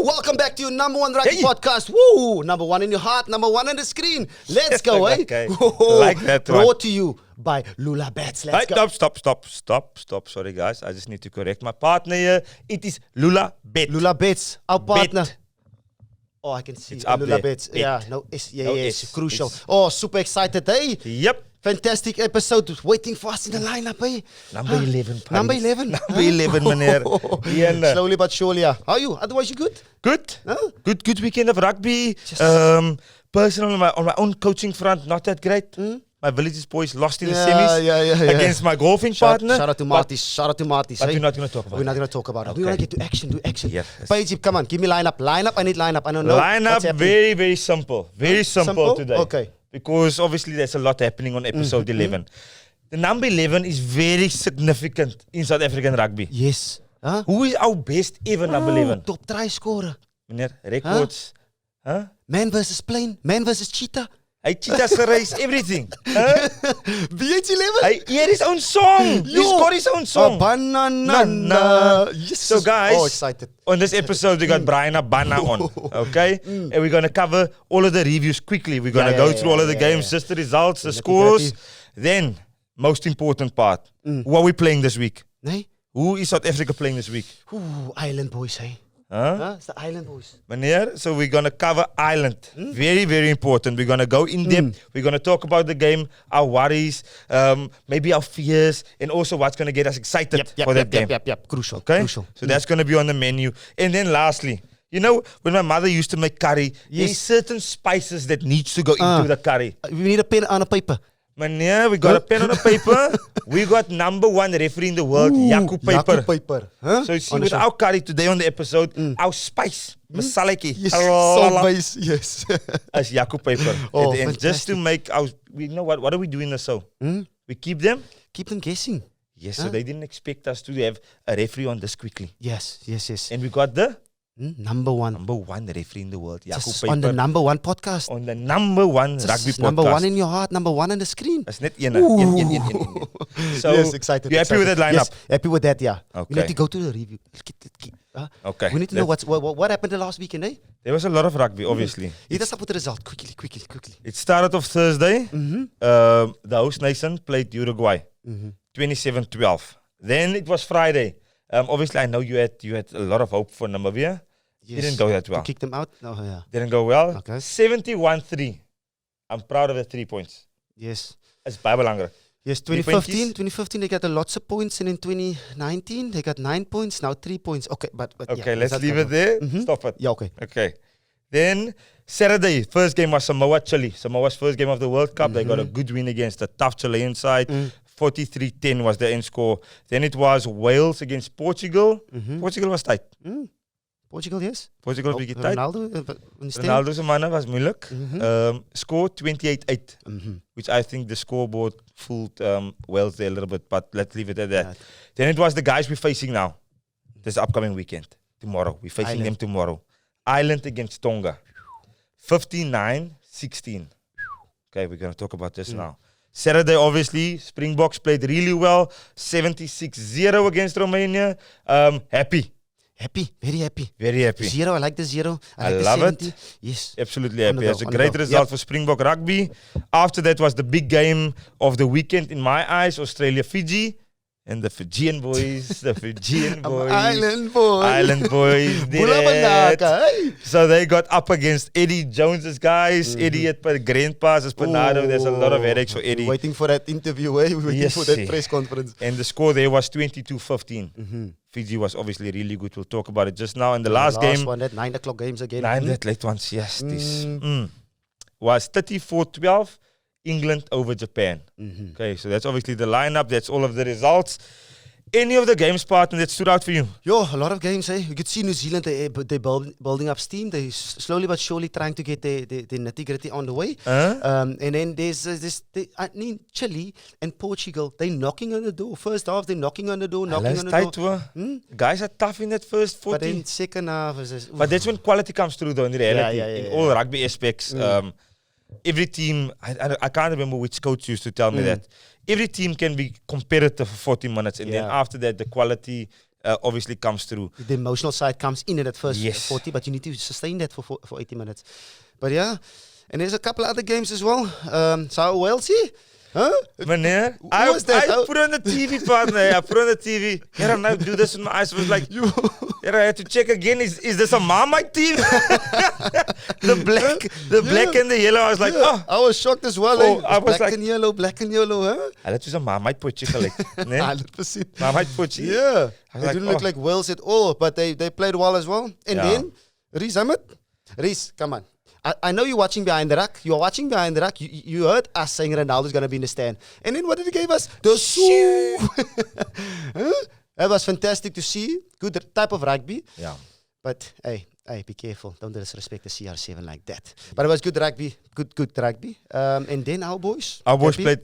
Welcome back to your number one rugby podcast. Woo! Number one in your heart, number one on the screen. Let's go, eh? Okay. Like that one. Brought to you by LulaBet. Let's go. Stop. Sorry, guys. I just need to correct my partner here. It is LulaBet. LulaBet's our partner. Bet. Oh, I can see It's up LulaBet. there. Yeah, no, it's crucial. It's- Oh, super excited, eh? Yep. Fantastic episode waiting for us in the lineup, eh? Number 11. Paddy. Number 11. Number 11, meneer. Ian. Slowly but surely, yeah. How are you? Otherwise, you good? Good. Huh? Good weekend of rugby. Personally, on my own coaching front, not that great. My village's boys lost in the semis against my golfing partner. Shout out to Martis. Shout out to Martis. But eh? we're not going to talk about We're not going to talk about it. Okay. We want to get to action. Do action. Yes. Paige, come on. Give me lineup. I need lineup. I don't know. what's Lineup, happening. very simple. Very simple today. Okay. Because obviously there's a lot happening on episode 11. The number 11 is very significant in South African rugby. Yes. Huh? Who is our best ever number 11? Top try scorer. Meneer, records. Huh? Man versus plane. Man versus cheetah. Hy cheetahs gereis, everything. Huh? BH11. Hy eer his own song. He scored his own song. Banana. Yes. So guys, Oh, excited. on this episode we got Bryan Habana on, okay? And we're going to cover all of the reviews quickly. We're going to go through all of the games, just the results, the scores. Then, most important part, who are we playing this week? Nee? Who is South Africa playing this week? Ooh, Island boys, hey. Huh? It's the Island boys. Meneer, so we're going to cover Ireland. Very, very important. We're going to go in depth. We're going to talk about the game, our worries, maybe our fears, and also what's going to get us excited for that game. Yep. Crucial. Okay? Crucial. So that's going to be on the menu. And then lastly, you know, when my mother used to make curry, there's certain spices that needs to go into the curry. We need a pen and a paper. Meneer, we got a pen on a paper. We got number one referee in the world, Jaco Peyper. Jaco Peyper. Huh? So you see, with our curry today on the episode, our spice, masalaki, Yes, salt base. Yes. as Jaco Peyper. Oh, and just to make our, you know what do we do in the show? We keep them. Keep them guessing. Yes, so they didn't expect us to have a referee on this quickly. Yes. And we got the Number one referee in the world, Jaco Just Peyper. on the number one podcast. On the number one Just rugby podcast. number one in your heart, number one on the screen. That's net een. So, yes, excited. You happy with that lineup? Yes, happy with that, yeah. Okay. We need to go to the review. Okay. We need to know what happened the last weekend, eh? There was a lot of rugby, obviously. Hit us up with the result. Quickly. It started off Thursday. The host nation played Uruguay, 27-12. Then it was Friday. Obviously, I know you had a lot of hope for Namibia. Yes. Didn't go that well. To kick them out? No, yeah. Didn't go well. Okay. 71-3. I'm proud of the 3 points. Yes. It's baie belangrik. Yes, 2015 they got lots of points, and in 2019 they got 9 points, now 3 points. Okay, but Okay, yeah, let's that's leave it there. Stop it. Yeah, okay. Okay. Then Saturday, first game was Samoa Chile. Samoa's first game of the World Cup. They got a good win against a tough Chilean side. 43-10 was the end score. Then it was Wales against Portugal. Portugal was tight. Portugal, yes. Portugal was bietjie tight. Ronaldo, se manne was moeilik. Score 28-8, which I think the scoreboard fooled Wales there a little bit, but let's leave it at that. Then it was the guys we're facing now. This upcoming weekend. Tomorrow. We're facing them tomorrow. Ireland against Tonga. 59-16. Okay, we're going to talk about this now. Saturday, obviously, Springboks played really well. 76-0 against Romania. Happy. Happy, very happy. Very happy. Zero, I like the zero. I like love the 70. it. Yes. Absolutely happy. It's a On the great go. result for Springbok Rugby. After that was the big game of the weekend in my eyes, Australia-Fiji. And the Fijian boys, Island boys. Island boys did it. So they got up against Eddie Jones's guys. Eddie at Grandpa's Panado. There's a lot of headaches for Eddie. Waiting for that interview, eh? We're waiting for that press conference. And the score there was 22-15. Fiji was obviously really good. We'll talk about it just now. And the last game, one, that 9 o'clock games again. that late ones, yes, this was 34-12. England over Japan. Okay, so that's obviously the lineup. That's all of the results. Any of the games, partner, that stood out for you? Yo, a lot of games, eh? You could see New Zealand, they're building up steam. They're slowly but surely trying to get the nitty-gritty on the way. And then there's Chile and Portugal, they're knocking on the door. First half, they're knocking on the door. Guys are tough in that first 40. But then second half is... But that's when quality comes through, though, in reality. In all rugby aspects. Every team, I can't remember which coach used to tell me that. Every team can be competitive for 40 minutes, and then after that, the quality obviously comes through. The emotional side comes in at first Yes. 40, but you need to sustain that for 80 minutes. But yeah, and there's a couple other games as well. So Wales here? Huh? Meneer, Who was that? I put on the TV, partner. I put on the TV. Here, I'm now do this with my eyes. I was like, here, I had to check again. Is this a Marmite team? the black and the yellow. I was like, oh. I was shocked as well. Oh, I was black like, and yellow, huh? Dat was een Marmite potje gelijk. Nee? 100%. Marmite potje. Yeah. I was They like, didn't look like Wales at all, but they played well as well. And then, Reese, Reese, come on. I know you're watching Behind the Ruck. You are watching Behind the Ruck. You heard us saying Ronaldo's going to be in the stand. And then what did he give us? The shoe. Huh? That was fantastic to see. Good type of rugby. Yeah. But, hey, be careful. Don't disrespect the CR7 like that. But it was good rugby. Good rugby. And then our boys. Our boys played,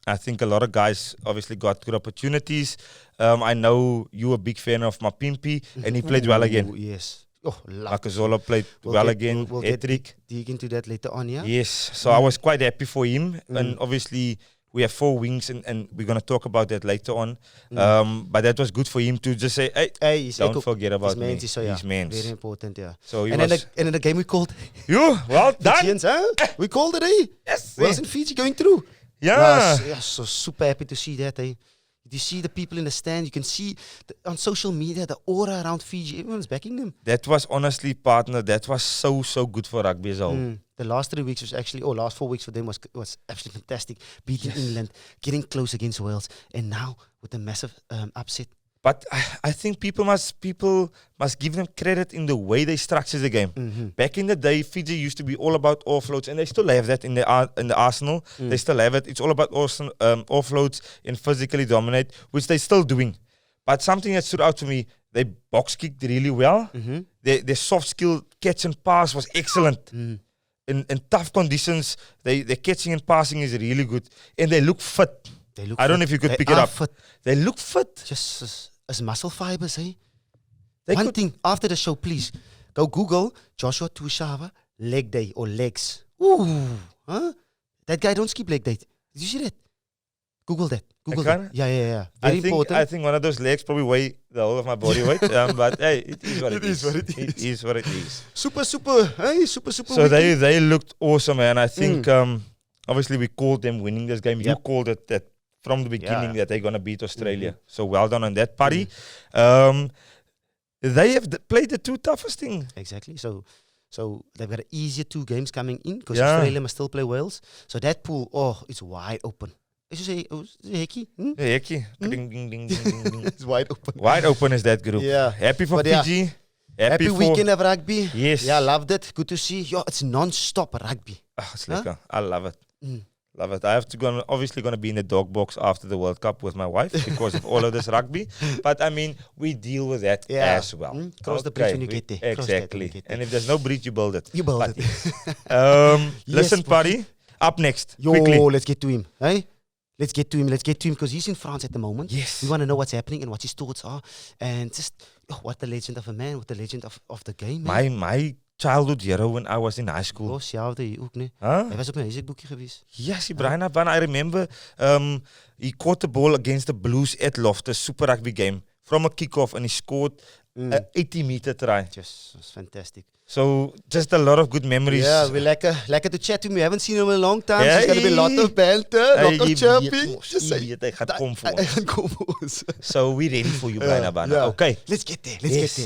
I think a lot of guys obviously got good opportunities. I know you were a big fan of Mapimpi, and he played well again. Yes. Oh, Makazola played well again. We'll Hat-trick. Dig into that later on, yeah? Yes. So I was quite happy for him. And obviously, we have 4 wings, and we're going to talk about that later on. But that was good for him to just say, hey, don't forget about me. He's mans. Very important, yeah. So and in the game we called... You, well done. Fijians, huh? We called it, eh? Yes. Wales and Fiji going through. Yeah. So super happy to see that, eh? You see the people in the stand. You can see on social media the aura around Fiji. Everyone's backing them. That was honestly, partner, that was so good for rugby as well. The last 3 weeks was actually, last 4 weeks for them was absolutely fantastic. Beating England, getting close against Wales, and now with a massive upset. But I think people must give them credit in the way they structure the game. Back in the day, Fiji used to be all about offloads, and they still have that in the arsenal. They still have it. It's all about offloads and physically dominate, which they're still doing. But something that stood out to me, they box kicked really well. Their soft skill catch and pass was excellent. In tough conditions, their catching and passing is really good, and they look fit. I don't know if you could pick it up. Fit. They look fit. Just as muscle fibers, eh? They One thing, after the show, please, go Google Joshua Tushava leg day or legs. Ooh. Huh? That guy don't skip leg day. Did you see that? Google that. Google that. Yeah. Very important. I think one of those legs probably weigh the whole of my body weight. But hey, it is what it is. It is what it is. Super. Hey, super. So they looked awesome, man. I think obviously we called them winning this game. You called it that from the beginning that they're going to beat Australia. So well done on that, party. They have played the 2 toughest thing. Exactly. So they've got easier 2 games coming in because Australia must still play Wales. So that pool, it's wide open. As you say, hekkie? Hekkie. Ding, ding, ding, ding, ding. It's wide open. Wide open is that group. Yeah. Happy for Fiji. Happy weekend of rugby. Yes. Yeah, loved it. Good to see. Yeah, it's non-stop rugby. It's lekker. I love it. Love it. I have to obviously going to be in the dog box after the World Cup with my wife because of all of this rugby. But I mean, we deal with that as well. Cross the bridge when you get there. Exactly. And if there's no bridge, you build it. You build it. Listen, buddy. Up next. Yo, quickly. Let's get to him. Hey? Let's get to him because he's in France at the moment. Yes. We want to know what's happening and what his thoughts are. And just, what the legend of a man, what the legend of the game. My childhood hero when I was in high school. Oh, sjaalfde hier ook, nee. Huh? Hij was op mijn huisboekje geweest. Yes, Bryan Habana. I remember he caught the ball against the Blues at Loftus, Super Rugby game, from a kick-off, and he scored an 80-meter try. Yes, it was fantastic. So, just a lot of good memories. Yeah, we're lekker to chat to him. We haven't seen him in a long time. So there's going to be a lot of banter, a lot of chirping. Just say, hy gaan kom vir ons. Hy gaan kom vir ons. So, we're ready for you, Bryan Habana. Yeah. Okay. Let's get there.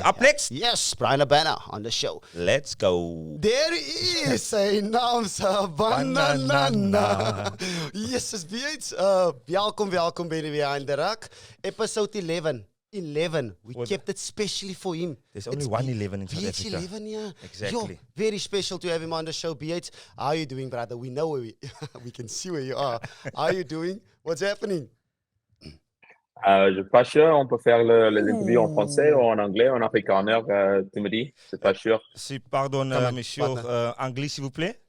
Up next. Yes, Bryan Habana on the show. Let's go. There he is. Sy naam is Banana. Yes, it's BH. Welkom by die Behind the Ruck. Episode 11. We kept it specially for him. There's only 111 in South Africa. BH 11, yeah. Exactly. Yo, very special to have him on the show, BH. How are you doing, brother? We know where we can see where you are. How are you doing? What's happening? Je suis pas sûr, on peut faire les interviews en français ou en anglais, en afrikaner, tu me dis, c'est pas sûr. Si, pardon, monsieur, anglais s'il vous plaît.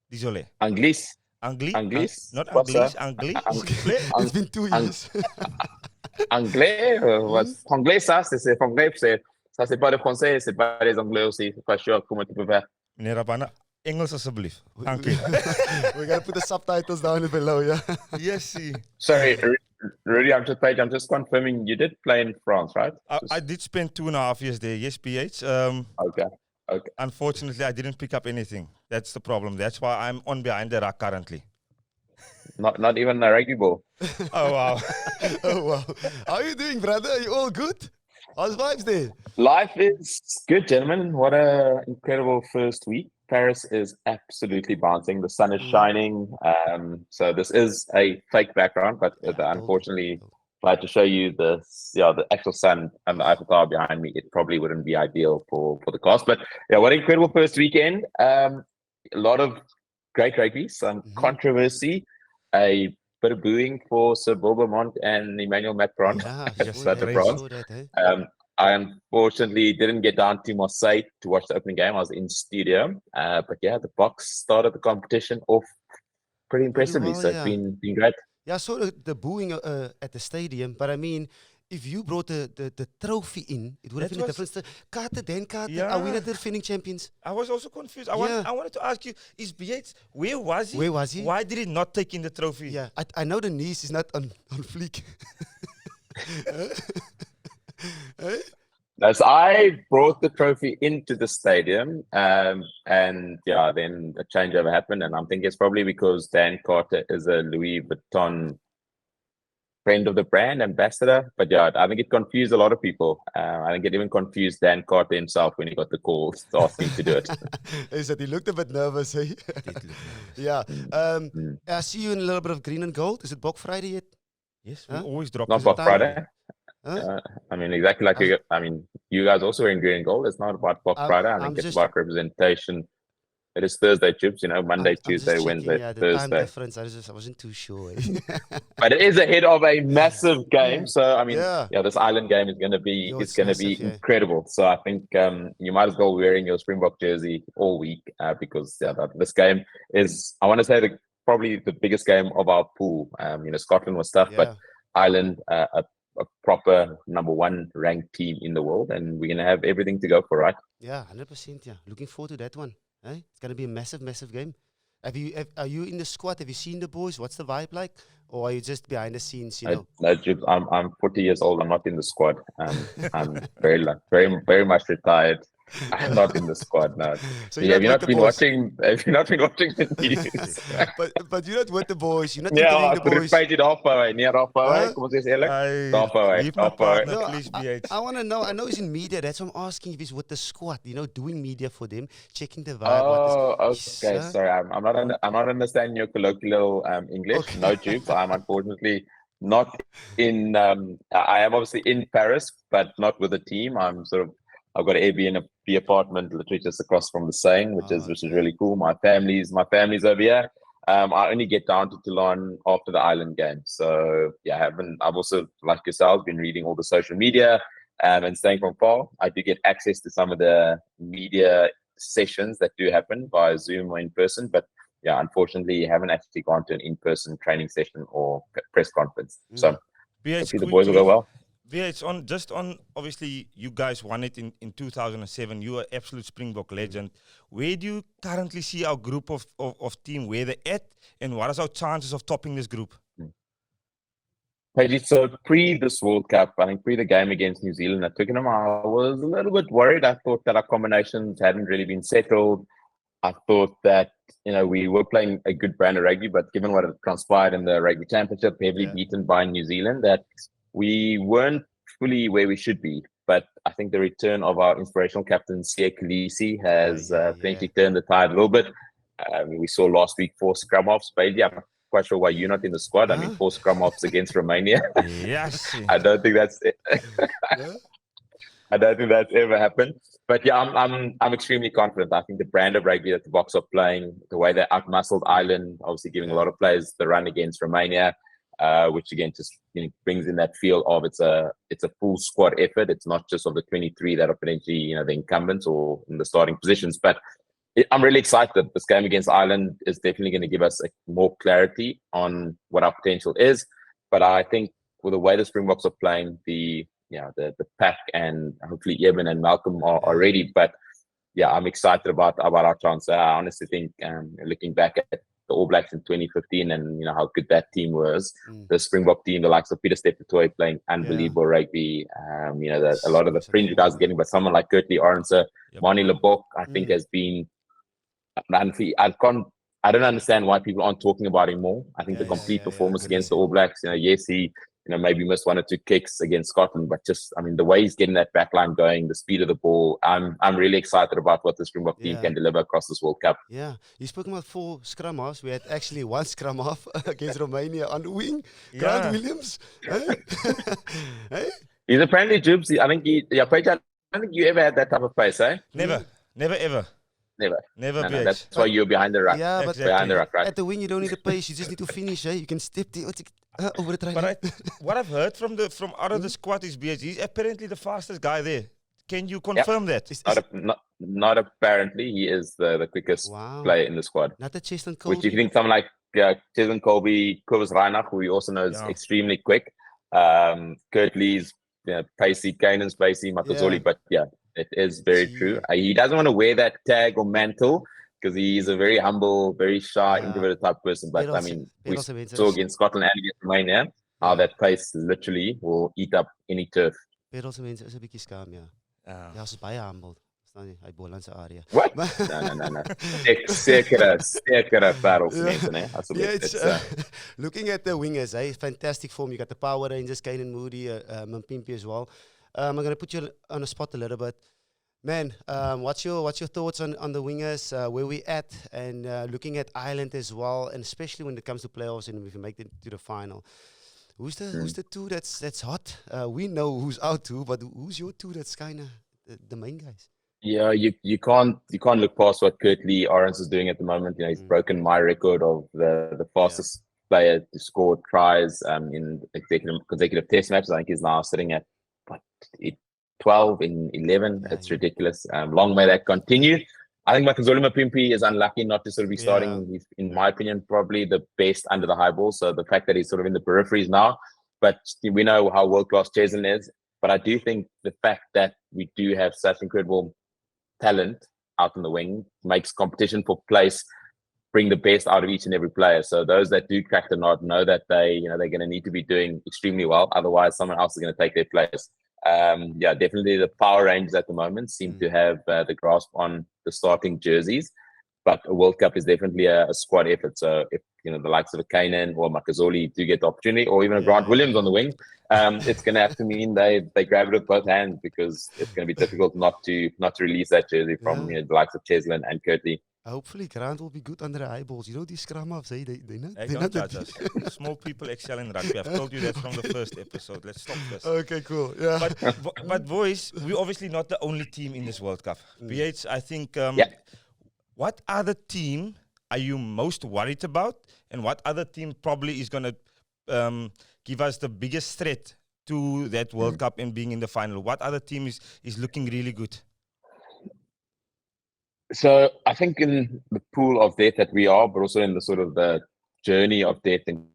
Désolé. Anglais. Not English, anglais, s'il vous plaît. It's been 2 years. Anglais, franglais, ça c'est franglais, ça c'est pas de français, c'est pas des anglais aussi, c'est pas sûr comment tu peux faire. Meneer Habana, Engels alsjeblieft. Dank u. We're going to put the subtitles down below, yeah? Yes, see. Sorry, Rudy, I'm just confirming you did play in France, right? I did spend 2.5 years there. Yes, PH. Okay. Unfortunately, I didn't pick up anything. That's the problem. That's why I'm on behind the ruck currently. Not even a rugby ball. Oh, wow. Oh, wow. How are you doing, brother? Are you all good? How's vibes there? Life is good, gentlemen. What a incredible first week. Paris is absolutely bouncing. The sun is shining. So this is a fake background, but unfortunately, if I had to show you the actual sun and the Eiffel Tower behind me, it probably wouldn't be ideal for the cast. But yeah, what an incredible first weekend. A lot of great rugby, some controversy, a bit of booing for Sir Bournemont and Emmanuel Macron. I unfortunately didn't get down to Marseille to watch the opening game. I was in studio. But yeah, the Boks started the competition off pretty impressively. So it's been great. Yeah, I saw the booing at the stadium. But I mean, if you brought the trophy in, it would have been a difference. Are we not the defending champions? I was also confused. I wanted to ask you, is BH, where was he? Where was he? Why did he not take in the trophy? Yeah, I know the knees is not on fleek. As I brought the trophy into the stadium, and yeah, then a changeover happened, and I'm thinking it's probably because Dan Carter is a Louis Vuitton friend of the brand, ambassador. But yeah, I think it confused a lot of people. I think it even confused Dan Carter himself when he got the call asking to do it. Is that he looked a bit nervous, eh? Yeah. I see you in a little bit of green and gold. Is it Bok Friday yet? Yes, we always drop. Not Bok Friday. I mean, exactly like you guys also are in green and gold. It's not about Bok Friday. I think it's about representation. It is Thursday, Chips. Monday, Tuesday, Wednesday, Thursday. Time difference. I wasn't too sure. But it is ahead of a massive game. So I mean, this Ireland game is going to be incredible. So I think you might as well be wearing your Springbok jersey all week because this game is, I want to say, probably the biggest game of our pool. Scotland was tough, but Ireland, a proper number 1 ranked team in the world, and we're going to have everything to go for, right? Yeah, 100%. Yeah, looking forward to that one. Eh? It's going to be a massive, massive game. Are you in the squad? Have you seen the boys? What's the vibe like? Or are you just behind the scenes? No, I'm 40 years old. I'm not in the squad. I'm very much retired. I'm not in the squad now. So have you not been watching the news? but you're not with the boys. You're not interviewing the boys. I want to know. I know he's in media. That's why I'm asking if he's with the squad. Doing media for them, checking the vibe. Okay. Sorry, I'm not understanding your colloquial English. Okay. No, Jukes. I'm unfortunately not in. I am obviously in Paris, but not with the team. I've got an Airbnb apartment literally just across from the Seine, which is really cool. My family's over here. I only get down to Toulon after the Ireland game. So yeah, I've also, like yourselves, been reading all the social media and staying from far. I do get access to some of the media sessions that do happen via Zoom or in person, but yeah, unfortunately, haven't actually gone to an in-person training session or press conference. So hopefully the boys will go well. VH, obviously you guys won it in 2007. You are absolute Springbok legend. Where do you currently see our group of team, where they're at, and what is our chances of topping this group? So pre this World Cup, I think pre the game against New Zealand at Twickenham, I was a little bit worried. I thought that our combinations hadn't really been settled. I thought that, we were playing a good brand of rugby, but given what had transpired in the Rugby Championship, heavily beaten by New Zealand, that we weren't fully where we should be. But I think the return of our inspirational captain, Siya Kolisi, has potentially turned the tide a little bit. We saw last week 4 scrum-offs. But yeah, I'm not quite sure why you're not in the squad. I mean, 4 scrum-offs against Romania. Yes. I don't think that's it. I don't think that's ever happened. But yeah, I'm extremely confident. I think the brand of rugby that the Boks are playing, the way they outmuscled Ireland, obviously giving a lot of players the run against Romania, which again just brings in that feel of it's a full squad effort. It's not just of the 23 that are potentially the incumbents or in the starting positions. But I'm really excited. This game against Ireland is definitely going to give us more clarity on what our potential is. But I think with the way the Springboks are playing, the pack and hopefully Eben and Malcolm are ready. But yeah, I'm excited about our chance. I honestly think looking back at the All Blacks in 2015 and how good that team was. The Springbok team, the likes of Peter Steptoe playing unbelievable rugby. That a lot of the fringe guys getting, but someone like Kurtleearendse, Mani Lebok, I think has been. I don't understand why people aren't talking about him more. I think the complete performance against the All Blacks, yes, he maybe missed 1 or 2 kicks against Scotland, but just, the way he's getting that back line going, the speed of the ball, I'm really excited about what the Springbok team can deliver across this World Cup. Yeah, you spoke about 4 scrum halves. We had actually 1 scrum half against Romania on the wing. Grantwilliams. Hey? He's apparently Jubes. I think Peyper, I don't think you ever had that type of pace, eh? Never, ever. Never. No, that's why you're behind the ruck. Yeah, but behind the ruck, right? At the wing, you don't need a pace. You just need to finish. You can step over the track. But what I've heard from out of the squad is BH. He's apparently the fastest guy there. Can you confirm that? Not apparently. He is the quickest player in the squad. Not the cheslinkolbe. Which if you think someone like cheslinkolbe, Kobus Reinach, who we also know is extremely quick. Kurtlee's pacey, Kanan's pacey, Makazoli, but it is very true. He doesn't want to wear that tag or mantle because he's a very humble, very shy, introverted type person. But we saw against Scotland and against Romania how that pace literally will eat up any turf. Peerelse mense is 'n bietjie skaam, ja. Ja, is baie humble. Verstaan jy? Hy bol in sy area. What? No. Sekere parels mense, né? Looking at the wingers, fantastic form. You got the Power Rangers, Kane and Moody, Mpimpi as well. I'm going to put you on the spot a little bit. Man, what's your thoughts on the wingers, where we at, and looking at Ireland as well, and especially when it comes to playoffs and if we make it to the final. Who's the two that's hot? We know who's out too, but who's your two that's kind of the main guys? Yeah, you can't look past what Kurtleearendse is doing at the moment. He's broken my record of the fastest player to score tries in consecutive test matches. I think he's now sitting at 12 in 11. It's ridiculous. Long may that continue. I think Makazole Mapimpi is unlucky not to sort of be starting. He's, in my opinion, probably the best under the high ball. So the fact that he's sort of in the peripheries now, but we know how world-class Cheslin is. But I do think the fact that we do have such incredible talent out in the wing makes competition for place bring the best out of each and every player. So those that do crack the nod know that they're going to need to be doing extremely well. Otherwise, someone else is going to take their place. Definitely the Power Rangers at the moment seem to have the grasp on the starting jerseys, but a World Cup is definitely a squad effort. So if the likes of a Kanan or Makazole do get the opportunity, or even a Grantwilliams on the wing, it's going to have to mean they grab it with both hands, because it's going to be difficult not to release that jersey from the likes of Cheslin and Kurtlee. Hopefully, Grant will be good under the eyeballs. These scrum halves, they not. Hey, don't judge us. Small people excel in rugby. I've told you that from the first episode. Let's stop this. Okay, cool. Yeah. But boys, we're obviously not the only team in this World Cup. BH, I think. What other team are you most worried about, and what other team probably is going to give us the biggest threat to that World Cup and being in the final? What other team is looking really good? So I think in the pool of death that we are, but also in the sort of the journey of death in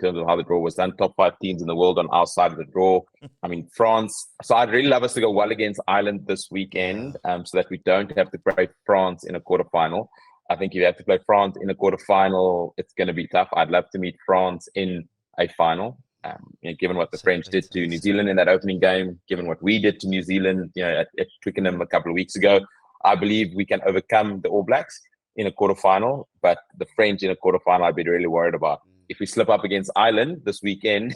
terms of how the draw was done, top 5 teams in the world on our side of the draw. I mean, France. So I'd really love us to go well against Ireland this weekend, so that we don't have to play France in a quarterfinal. I think if you have to play France in a quarterfinal, it's going to be tough. I'd love to meet France in a final. Given what the French did to New Zealand in that opening game, given what we did to New Zealand, at Twickenham a couple of weeks ago, I believe we can overcome the All Blacks in a quarterfinal, but the French in a quarterfinal, I'd be really worried about. If we slip up against Ireland this weekend,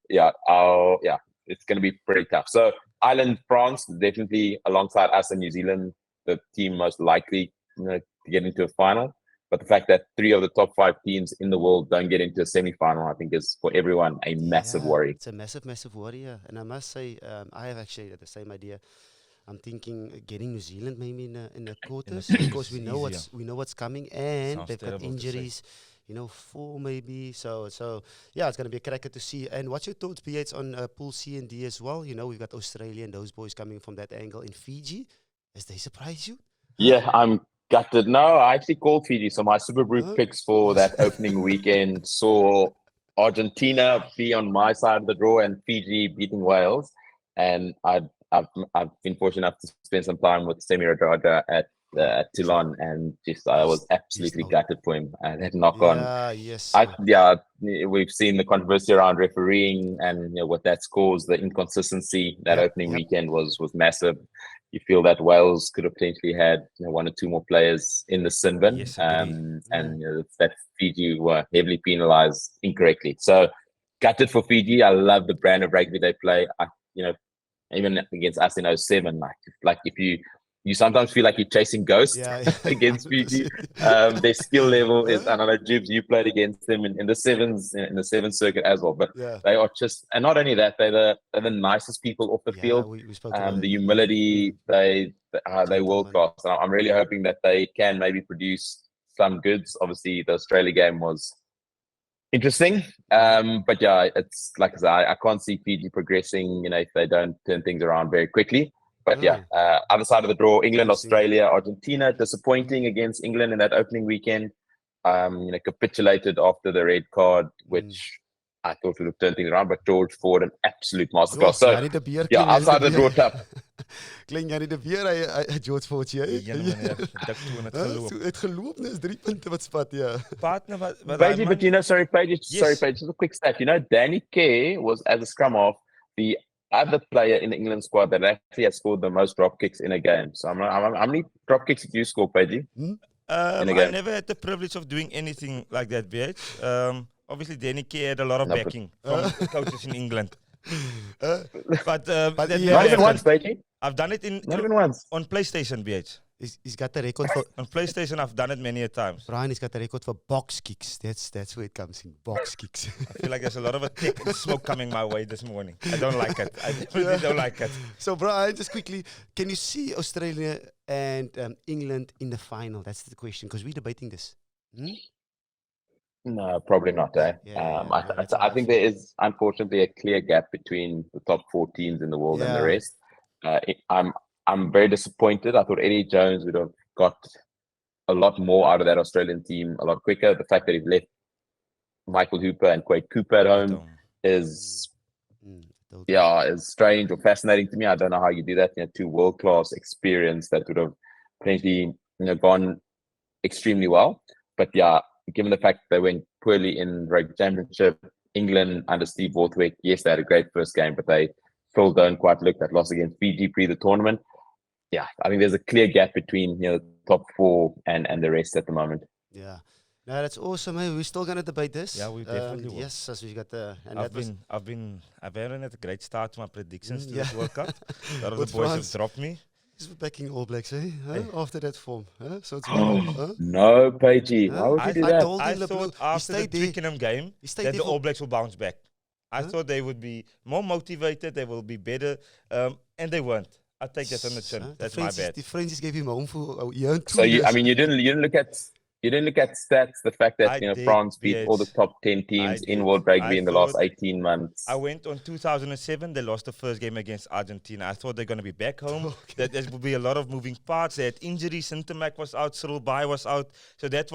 it's going to be pretty tough. So Ireland, France, definitely alongside us and New Zealand, the team most likely to get into a final. But the fact that 3 of the top 5 teams in the world don't get into a semi-final, I think is for everyone a massive worry. It's a massive, massive worry. And I must say, I have actually the same idea. I'm thinking getting New Zealand maybe in the quarters, because we know what's coming, and they've got injuries. 4 maybe. So it's going to be a cracker to see. And what's your thoughts, PH, on Pool C and D as well? We've got Australia and those boys coming from that angle. In Fiji, has they surprised you? Yeah, I'm gutted. No, I actually called Fiji. So my Super Group picks for that opening weekend saw Argentina be on my side of the draw and Fiji beating Wales. And I've been fortunate enough to spend some time with Semi Radradra at at Toulon, and just I was absolutely gutted for him. That knock on. Yes. We've seen the controversy around refereeing, and what that's caused. The inconsistency that opening weekend was massive. You feel that Wales could have potentially had one or two more players in the sin bin, and that Fiji were heavily penalised incorrectly. So gutted for Fiji. I love the brand of rugby they play. Even against us in 07, like if you sometimes feel like you're chasing ghosts against Fiji. Their skill level is, and I know Jubes, you played against them in the sevens, in the seventh circuit as well, but they are just, and not only that, they're the nicest people off the field. We spoke the humility, they're world class. And I'm really hoping that they can maybe produce some goods. Obviously the Australia game was interesting, but it's like I said, I can't see Fiji progressing, if they don't turn things around very quickly. But other side of the draw, England, Australia, Argentina, disappointing against England in that opening weekend. Capitulated after the red card, which I thought would have turned things around, but George Ford, an absolute masterclass. So, outside the draw tough. Klein Jannie de Beer, hy George Ford, het geloop, is 3 punte wat spat, Partner, Paige, but sorry, Paige, just a quick stat. Danny Kerr was, as a scrum half, the other player in the England squad that actually has scored the most drop kicks in a game. So how many drop kicks did you score, Paige? I never had the privilege of doing anything like that, BH. Obviously, Danny Kerr had a lot of backing from coaches in England. But not even once, Paige. I've done it not even once on PlayStation, BH. He's got the record for on PlayStation. I've done it many a times. Brian has got the record for box kicks. That's where it comes in. Box kicks. I feel like there's a lot of smoke coming my way this morning. I don't like it. I really don't like it. So Brian, just quickly, can you see Australia and England in the final? That's the question, because we're debating this. No, probably not. I think there is unfortunately a clear gap between the top 4 teams in the world and the rest. I'm very disappointed. I thought Eddie Jones would have got a lot more out of that Australian team a lot quicker. The fact that he's left Michael Hooper and Quade Cooper at home is strange or fascinating to me. I don't know how you do that. 2 world-class experience that would have potentially gone extremely well. But given the fact they went poorly in Rugby Championship, England under Steve Borthwick, yes, they had a great first game, but they still don't quite look that loss against Fiji pre the tournament. I think there's a clear gap between the top 4 and the rest at the moment. No, that's awesome. We're still going to debate this. Yeah, we definitely will. Yes, as we got the. And I've been having a great start to my predictions to this World Cup. A lot of the boys have dropped me. He's backing All Blacks, after that form. So it's no, Paige. Why would you do that? I thought after the Twickenham game that the All Blacks will bounce back. I thought they would be more motivated, they will be better, and they weren't. I'll take that on the chin. That's my bad. The Frenchies gave him home for a year and 2 So years. you didn't look at stats. The fact that France beat all the top 10 teams in World Rugby in the last 18 months. I went on 2007. They lost the first game against Argentina. I thought they're going to be back home. That there would be a lot of moving parts. They had injuries. Sintermac was out. Cyril Bay was out. So that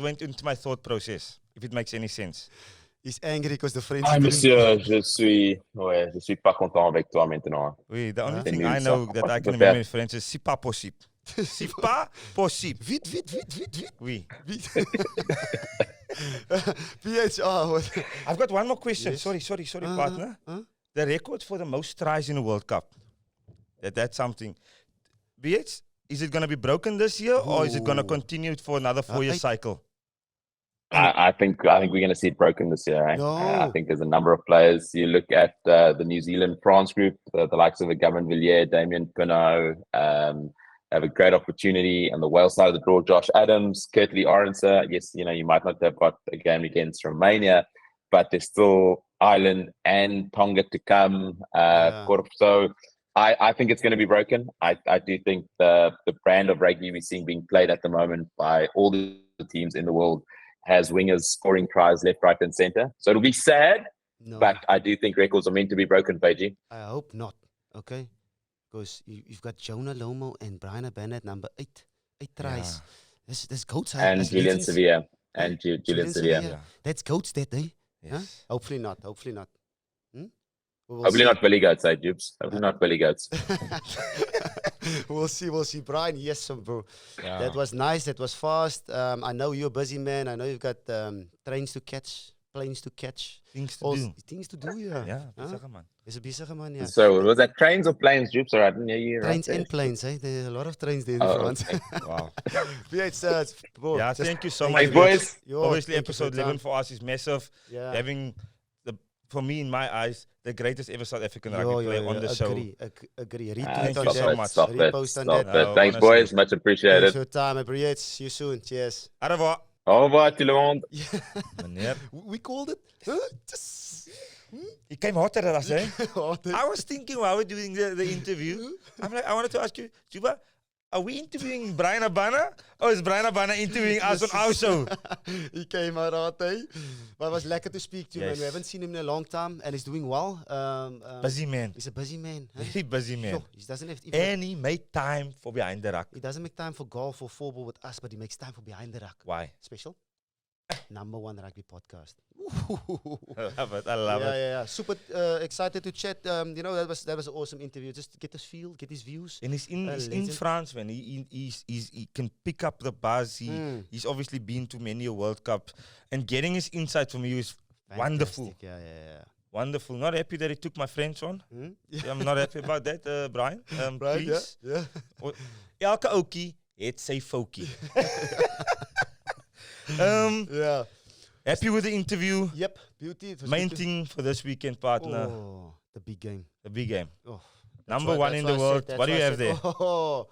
went into my thought process. If it makes any sense. He's angry because the French. Monsieur, je suis pas content avec toi maintenant. Oui, the only thing I know that I can remember in French is c'est pas possible. C'est pas possible. Vite. Oui. PHR. I've got one more question. Yes. Sorry, partner. The record for the most tries in the World Cup. That's something. BH, is it going to be broken this year, or is it going to continue for another 4-year cycle? I think we're going to see it broken this year. Right? No. I think there's a number of players. You look at the New Zealand France group, the likes of the Gavin-Villiers, Damien Penaud, have a great opportunity. On the Wales side of the draw, Josh Adams, Kurtleearendse. Yes, you might not have got a game against Romania, but there's still Ireland and Tonga to come. So I think it's going to be broken. I do think the brand of rugby we're seeing being played at the moment by all the teams in the world has wingers scoring tries left, right, and center. So it'll be sad, but I do think records are meant to be broken, Paige. I hope not, okay? Because you've got Jonah Lomo and Bryan Habana at number 8 tries. This goats. And Julian Sevilla. Julian Sevilla. Yeah. That's goats that day. Yes. Huh? Hopefully not. Hopefully not Billy Goats, Jubes. Hopefully not Billy Goats. We'll see. Hopefully not Billy Goats. We'll see. Hopefully not Billy Goats. We'll We'll see. Bryan, yes, bro. Yeah. That was nice. That was fast. I know you're a busy man. I know you've got trains to catch, planes to catch. Things to Also, do. things to do, yeah. Yeah, Huh? bezige man. It's a busy man, yeah. So was that trains or planes, Jupe? Sorry, I didn't hear you. Trains right and planes, eh? There are a lot of trains there in Oh, France. okay. Wow. Yeah, bro, Yeah, just thank you so thank much. Hey, boys. Yo, Obviously, thank you for episode your 11 time. for us is massive. Yeah. Having, for me, in my eyes, the greatest ever South African Yo, rugby player on the show. Agree. Retweet Thank on you that. so much. Stop it. Repost on Stop that. it. No, Thanks, honestly. boys. Much Thanks appreciated. for your time, Brian. See you soon. Cheers. Au revoir. Au revoir, tout le monde. Meneer. We called it. Huh? Just. You came hotter than us, eh? Hotter. I was thinking while we're doing the interview, I'm like, I wanted to ask you, Juba, are we interviewing Bryan Habana? Or is Bryan Habana interviewing us on our show? He came out hard, eh? But it was lekker to speak to you, man. Yes. We haven't seen him in a long time, and he's doing well. Busy man. He's a busy man. Huh? Very busy man. Yo, he doesn't have And he made time for Behind the Ruck. he doesn't make time for golf or football with us, but he makes time for Behind the Ruck. Why? Special. #1 rugby podcast. I love it. I love it. Yeah. Super excited to chat. You know, that was an awesome interview. Just to get his feel, get his views. And he's in legend. France, man. He can pick up the buzz. He's obviously been to many a World Cup. And getting his insight from you is wonderful. Fantastic. Yeah. Wonderful. Not happy that he took my French on. Hmm? Yeah, I'm not happy about that, Bryan. Right, Please. yeah. Elke oukie het sy foutjie. Yeah. Happy with the interview. Yep. Beauty. It was Main good to- thing for this weekend, partner. Oh, the big game. The big game. Oh, Number one in the world. What do you have there? Oh,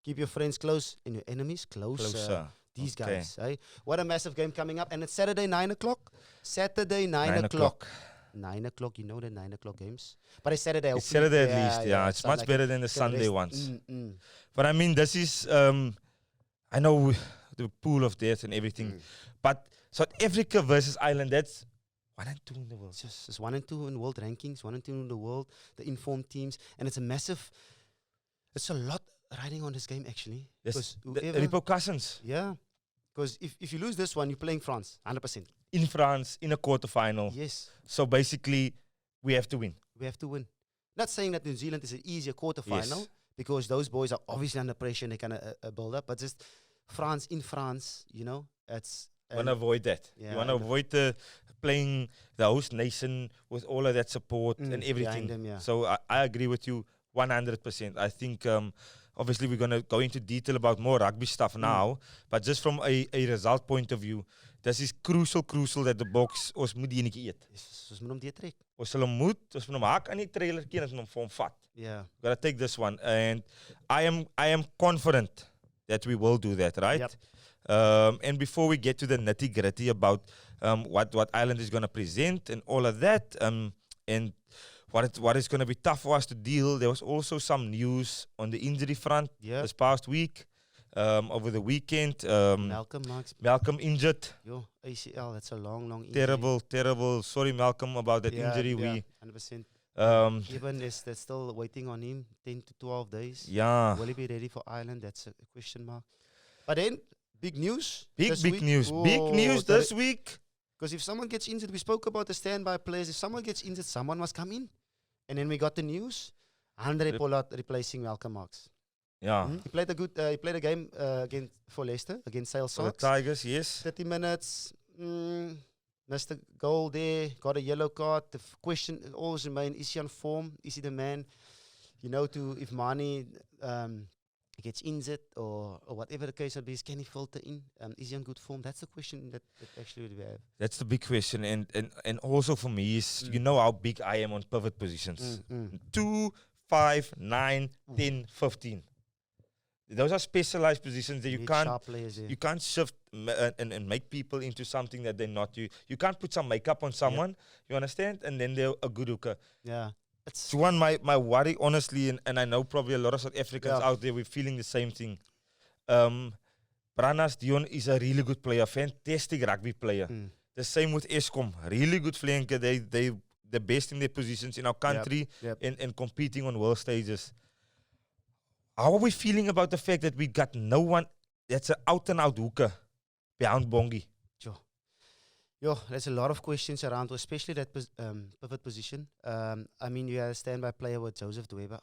keep your friends close and your enemies closer. Closer. These Okay. guys, eh? What a massive game coming up. And it's Saturday, 9 o'clock. Saturday, 9 9 o'clock. 9 o'clock, you know the 9 o'clock games. But it's Saturday. It's hopefully. Saturday at least, yeah. It's sound much like better than the can Sunday rest. ones. Mm. But I mean, this is, I know the pool of death and everything. But South Africa versus Ireland, that's 1 and 2 in the world. It's 1 and 2 in world rankings, 1 and 2 in the world, the informed teams. And it's a lot riding on this game, actually. There's Because the repercussions yeah. Because if you lose this one, you're playing France, 100%. in France in a quarterfinal. Yes. So basically, we have to win. We have to win. Not saying that New Zealand is an easier quarterfinal, Yes. because those boys are obviously under pressure and they can build up. But just France in France, you know, it's. You want to avoid that. yeah, You want to and- avoid playing the host nation with all of that support and behind everything. them, yeah. So I agree with you 100%. I think obviously we're going to go into detail about more rugby stuff now. But just from a result point of view, this is crucial that the Boks ons moet die enetjie eet. Ons moet hom deurtrek. Ons moet hom haak aan die trailertjie en ons moet hom vir hom vat. Yeah. Gotta take this one, and I am confident that we will do that, right? Yep. And before we get to the nitty gritty about what Ireland is gonna present and all of that, and what is gonna be tough for us to deal, there was also some news on the injury front this past week, over the weekend. Malcolm Marx. Malcolm injured. Yo, ACL, that's a long injury. Terrible. Sorry, Malcolm, about that injury. Yeah, We 100%. um, They're still waiting on him 10 to 12 days. yeah. Will he be ready for Ireland? That's a question mark. But then, big news. Big news. Big Oh, news this week. Because if someone gets injured, we spoke about the standby players. If someone gets injured, someone must come in. And then we got the news. Handre Pollard replacing Malcolm Marx. Yeah. He played a game for Leicester against Sale For the Sox. Tigers, yes. 30 minutes. Missed a goal there. Got a yellow card. The question always remains, is he on form? Is he the man? You know, if Mane gets injured or whatever the case may be, can he filter in? Is he on good form? That's the question that actually we have. That's the big question. And also for me is, you know how big I am on pivot positions. 2, 5, 9, 10, 15. Those are specialized positions that you Big can't sharp players there. you can't shift and make people into something that they're not. You can't put some makeup on someone, you understand? And then they're a good hooker. Yeah. So one, my worry, honestly, and I know probably a lot of South Africans out there, we're feeling the same thing. Branas Dion is a really good player, fantastic rugby player. The same with Eskom, really good flanker. They the best in their positions in our country and competing on world stages. How are we feeling about the fact that we got no one that's an out-and-out hooker behind Bongi? Yo, there's a lot of questions around, especially that pivot position. I mean, you had a standby player with Joseph Dweber.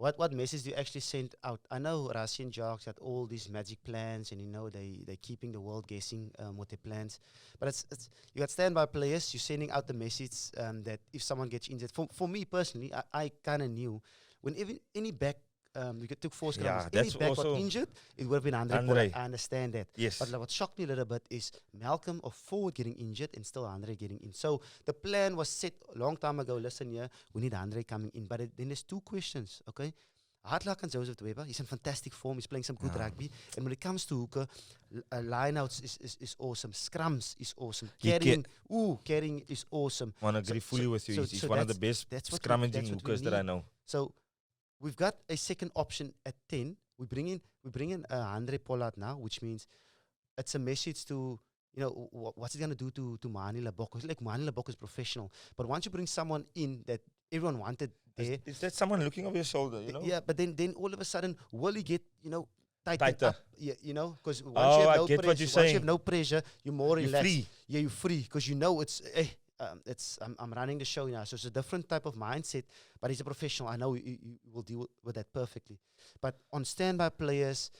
what message do you actually send out? I know Rassie and Jacques had all these magic plans, and they're keeping the world guessing what their plans. But it's you got standby players. You're sending out the message that if someone gets injured, for me personally, I kind of knew when any back. We took 4 scrums. Any back got injured, it would have been Handre Pollard. I understand that. Yes. But what shocked me a little bit is Malcolm or forward getting injured and still Handre getting in. So the plan was set a long time ago. Listen here, we need Handre coming in. But then there's 2 questions, okay? Hard luck on Joseph de Weber. He's in fantastic form. He's playing some good rugby. And when it comes to hooker, lineouts is awesome. Scrums is awesome. Carrying is awesome. I agree fully with you. He's one of the best scrummaging hookers that I know. So we've got a second option at 10. We bring in Handre Pollard now, which means it's a message to, what's it going to do to Mani Labok? Like Mani Labok is professional. But once you bring someone in that everyone wanted there. Is that someone looking over your shoulder, Yeah, but then all of a sudden, will he get, tighter up? Yeah, because once you have no pressure, you're more relaxed. Free. Yeah, you're free because I'm running the show now, so it's a different type of mindset. But he's a professional. I know he will deal with that perfectly. But on standby players,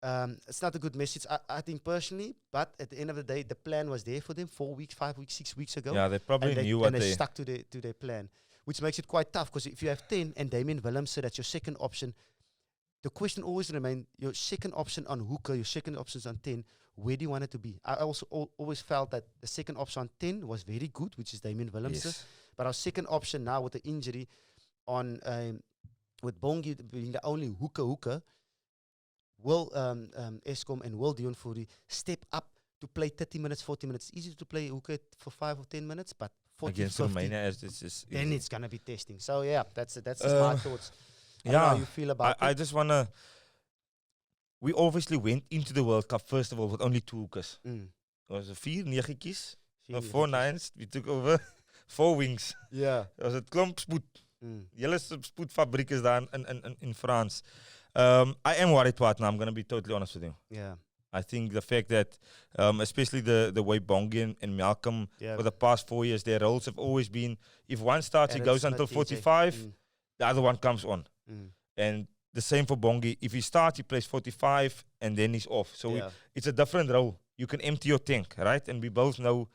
it's not a good message, I think personally. But at the end of the day, the plan was there for them 4 weeks, 5 weeks, 6 weeks ago. Yeah, they probably knew what they stuck to their plan, which makes it quite tough. Because if you have 10 and Damien Willems, so that's your second option. The question always remains your second option on hooker, your second options on 10. Where do you want it to be? I also always felt that the second option on 10 was very good, which is Damien Willems. Yes. But our second option now with the injury on with Bongi being the only hooker, will Eskom and will Dion Fourie step up to play 30 minutes, 40 minutes? It's easy to play hooker for 5 or 10 minutes, but 40, against 50, Romania, then it's going to be testing. So yeah, that's just my thoughts. I don't know how you feel about it. I just want to... We obviously went into the World Cup, first of all, with only 2 hookers. It was 4 9'tjies, 4 9's. We took over 4 wings. Yeah. It was a klomp spoed. Julle spoedfabriek is daar in France. I am worried about now, I'm going to be totally honest with you. Yeah. I think the fact that, especially the way Bongi and Malcolm, for the past 4 years, their roles have always been, if one starts, he goes until 45, the other one comes on. And the same for Bongi. If he starts, he plays 45, and then he's off. So it's a different role. You can empty your tank, right? And we both know,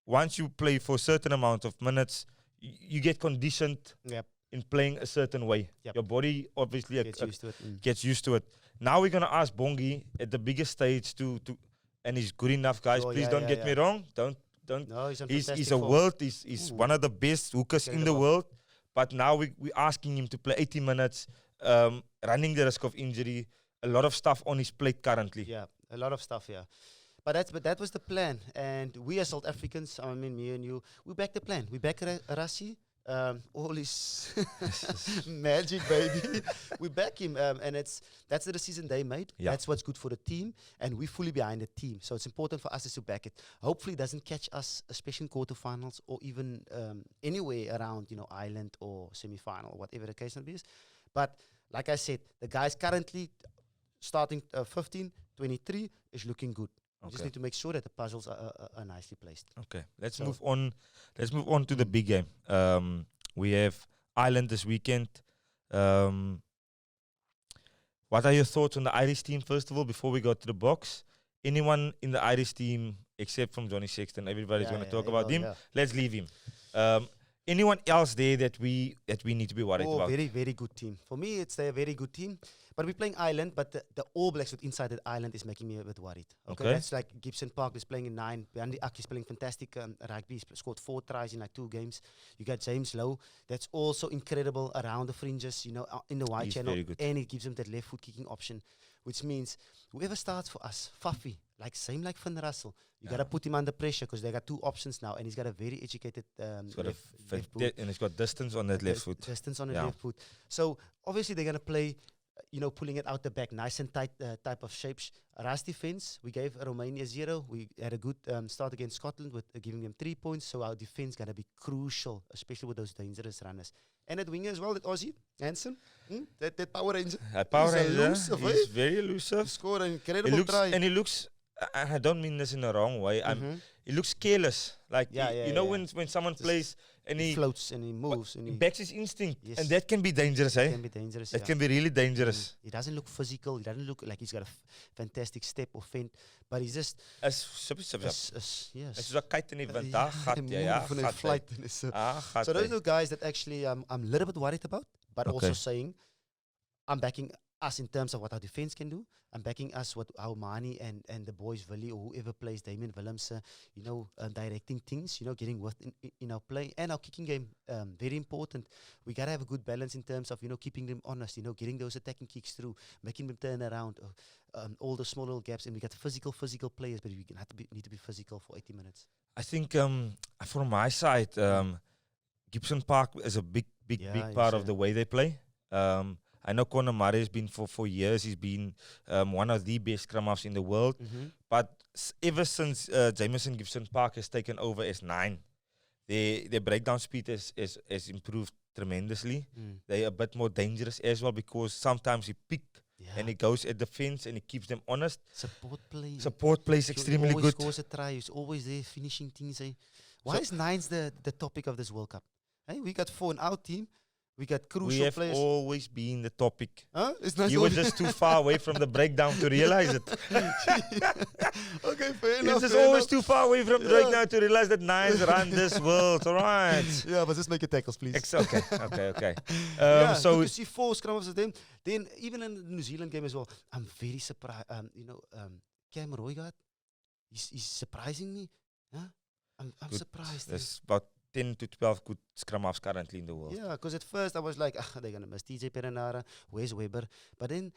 once you play for a certain amount of minutes, you get conditioned in playing a certain way. Your body obviously gets used to it. Now we're going to ask Bongi at the biggest stage to and he's good enough, guys. Please don't get me wrong. Don't. No, he's a world. He's one of the best hookers in the world. But now we're asking him to play 80 minutes, running the risk of injury, a lot of stuff on his plate currently. Yeah, a lot of stuff, yeah. But that was the plan. And we as South Africans, I mean, me and you, we back the plan. We back Rassie. All his magic, baby. We back him, and that's the decision they made. That's what's good for the team, and we're fully behind the team. So it's important for us to back it. Hopefully, it doesn't catch us, especially in quarterfinals or even anywhere around, Ireland or semi-final, whatever the case may be. But like I said, the guys currently starting 15, 23 is looking good. We just need to make sure that the puzzles are nicely placed. Okay, let's move on. Let's move on to the big game. We have Ireland this weekend. What are your thoughts on the Irish team, first of all, before we go to the Boks? Anyone in the Irish team, except from Johnny Sexton, everybody's going to talk about him. Yeah. Let's leave him. Anyone else there that we need to be worried about? Very, very good team. For me, it's a very good team. But we're playing Ireland, but the All Blacks with inside that Ireland is making me a bit worried. Okay. That's like Gibson Park is playing in 9. behindtheruck is playing fantastic rugby. He's scored 4 tries in like 2 games. You got James Lowe. That's also incredible around the fringes, in the wide channel. And it gives him that left foot kicking option, which means whoever starts for us, Fafi, same like Van Russell, you got to put him under pressure because they got 2 options now, and he's got a very educated left foot. And he's got distance on that left foot. Distance on the left foot. So obviously they're going to play, pulling it out the back, nice and tight type of shapes. Ras defense, we gave Romania 0. We had a good start against Scotland with giving them 3 points. So our defense going to be crucial, especially with those dangerous runners. And at winger as well, that Aussie, Hansen, that Power Ranger. He's very elusive. Scored an incredible try. And he looks, I don't mean this in the wrong way. He looks careless. When someone plays and he floats and he moves. And he backs his instinct. Yes. And that can be dangerous, eh? It can be dangerous, That can be really dangerous. He doesn't look physical. He doesn't look like he's got a fantastic step or feint. But he's just... Yes. Yes. It's like kite in die wind. Daar gaat jy, ja. Flight. So those are the guys that actually I'm a little bit worried about, but also saying I'm backing us in terms of what our defense can do. I'm backing us how Mani and the boys, Willie or whoever plays, Damien Willems, directing things, getting worth in our play and our kicking game. Very important. We gotta have a good balance in terms of keeping them honest, getting those attacking kicks through, making them turn around, all the small little gaps. And we got physical players, but we need to be physical for 80 minutes. I think from my side, Gibson Park is a big part of the way they play. I know Conor Murray has been for years. He's been one of the best scrum halves in the world. But ever since Jameson Gibson Park has taken over as 9, their breakdown speed has improved tremendously. They're a bit more dangerous as well because sometimes he pick and he goes at the fence and he keeps them honest. Support play is extremely good. He always scores a try. He's always there finishing things. Why is 9s the topic of this World Cup? Hey, we got 4 in our team. We got crucial players. We have always been the topic. Huh? It's not you were just too far away from the breakdown to realize it. Okay, fair enough. It's just always too far away from the breakdown to realize that 9s run this world. All right. Yeah, but just make your tackles, please. Okay. So to see 4 scrum halves of them. Then even in the New Zealand game as well, I'm very surprised. Cam Roygaard, he's surprising me. Huh? I'm surprised. There's about 10 to 12 good scrum halves currently in the world. Yeah, because at first I was like, they're going to miss TJ Perenara, where's Weber? But then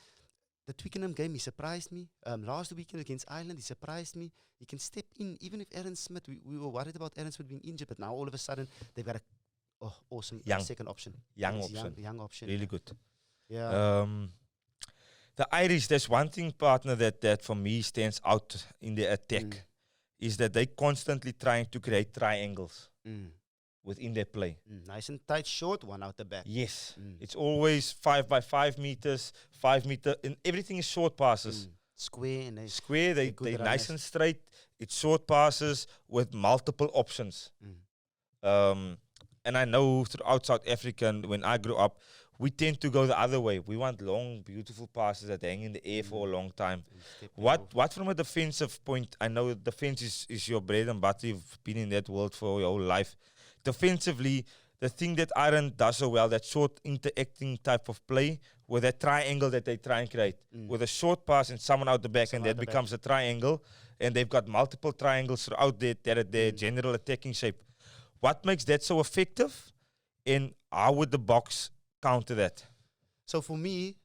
the Twickenham game, he surprised me. Last weekend against Ireland, he surprised me. He can step in, even if Aaron Smith, we were worried about Aaron Smith being injured, but now all of a sudden, they've got a awesome second option. Young option. Really good. Yeah. The Irish, there's one thing, partner, that for me stands out in the attack, is that they constantly trying to create triangles. Within their play. Nice and tight, short, one out the back. Yes. It's always 5 by 5 meters, 5 meter, and everything is short passes. Square. They nice and straight. It's short passes with multiple options. And I know throughout South Africa, when I grew up, we tend to go the other way. We want long, beautiful passes that hang in the air for a long time. What from a defensive point? I know defense is your bread and butter. You've been in that world for your whole life. Defensively, the thing that Ireland does so well, that short interacting type of play, with that triangle that they try and create, with a short pass and someone out the back, and that becomes a triangle, and they've got multiple triangles throughout their general attacking shape. What makes that so effective, and how would the Boks counter that? So for me,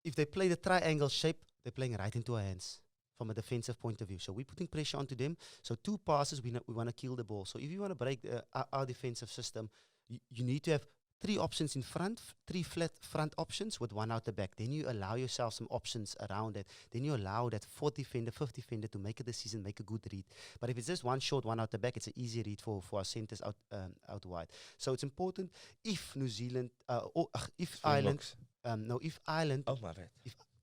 if they play the triangle shape, they're playing right into our hands from a defensive point of view. So we're putting pressure onto them. So 2 passes, we want to kill the ball. So if you want to break our defensive system, you need to have 3 options in front, 3 flat front options with 1 out the back. Then you allow yourself some options around it. Then you allow that 4th defender, 5th defender to make a decision, make a good read. But if it's just 1 short, 1 out the back, it's an easy read for our centers out wide. So it's important if New Zealand, if Ireland, Oh my bad.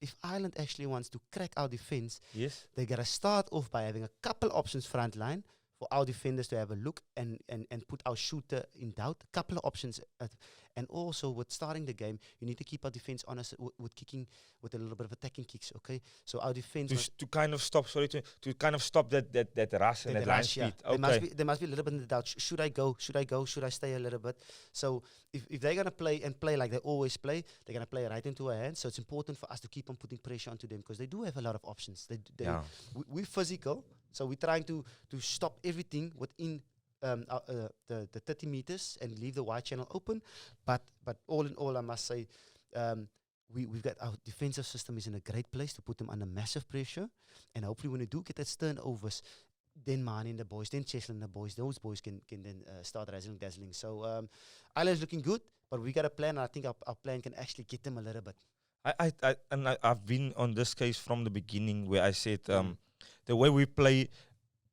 If Ireland actually wants to crack our defense, yes, they got to start off by having a couple options front line for our defenders to have a look and put our shooter in doubt. A couple of options. And also with starting the game, you need to keep our defense honest with kicking, with a little bit of attacking kicks, okay? So our defense... To kind of stop that rush and that line speed. Yeah. Okay. There must be a little bit of doubt. Should I go? Should I stay a little bit? So if they're going to play like they always play, they're going to play right into our hands. So it's important for us to keep on putting pressure onto them because they do have a lot of options. We're physical, so we're trying to stop everything within the 30 meters and leave the wide channel open. But all in all, I must say, we've got our defensive system is in a great place to put them under massive pressure. And hopefully when we do get that turnovers, then Mani and the boys, then Cheslin and the boys, those boys can then start dazzling. So Ireland's looking good, but we got a plan. And I think our plan can actually get them a little bit. I've been on this case from the beginning where I said the way we play,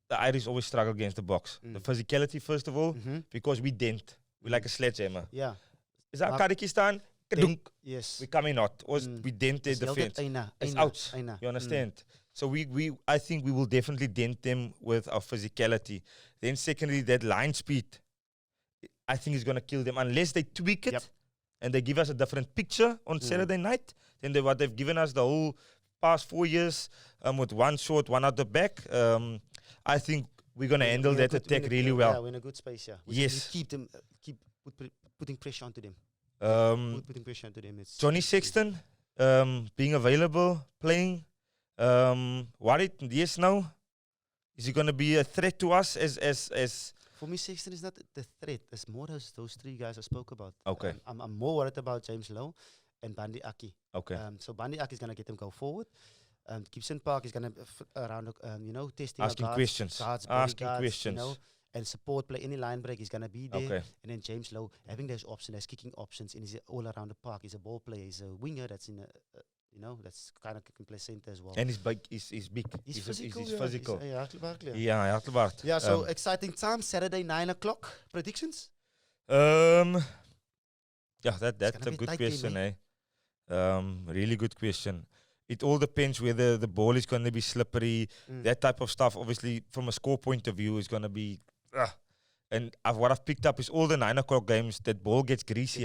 the Irish always struggle against the Boks. The physicality, first of all, because we dent. We like a sledgehammer. Yeah. Is that Kyrgyzstan? Yes. We come in hot. We dented the defense. It's out. You understand? So I think we will definitely dent them with our physicality. Then secondly, that line speed. I think is going to kill them unless they tweak it and they give us a different picture on Saturday night than what they've given us the whole past 4 years with one short, one out the back. I think we're going to handle that attack really well. Yeah, we're in a good space, yeah. Yes. Keep them, putting pressure onto them. Putting pressure onto them. It's Johnny Sexton, being available, playing. Worried? Yes, no? Is he going to be a threat to us as For me, Sexton is not the threat. There's more those 3 guys I spoke about. Okay. I'm more worried about James Lowe and Bandi Aki. Okay. So Bandi Aki is going to get them go forward. Gibson Park is going to around, testing asking our questions, guards, questions, and support play. Any line break is going to be there. Okay. And then James Lowe having those options, there's kicking options, and he's all around the park. He's a ball player. He's a winger that's in that's kind of can play center as well. And he's big. He's big. He's physical. He's physical. Yeah, Yeah, so exciting time. Saturday 9 o'clock. Predictions? Yeah, that's a be good tight question, game, Really good question. It all depends whether the ball is going to be slippery. That type of stuff, obviously, from a score point of view, is going to be. And what I've picked up is all the 9 o'clock games, that ball gets greasy.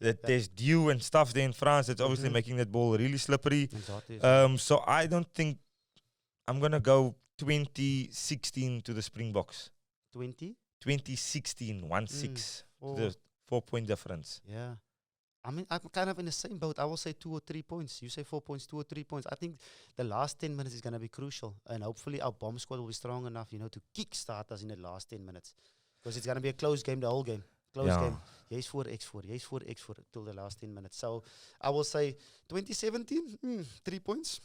There's dew and stuff there in France that's obviously making that ball really slippery. So I don't think I'm going to go 2016 to the Springboks. 2016, 1-6. The 4-point difference. Yeah. I mean, I'm kind of in the same boat. I will say 2 or 3 points. You say 4 points, 2 or 3 points. I think the last 10 minutes is going to be crucial. And hopefully our bomb squad will be strong enough, to kickstart us in the last 10 minutes. Because it's going to be a close game, the whole game. Close game. Yes, 4x4. Yes, 4x4 till the last 10 minutes. So I will say 2017, 3 points.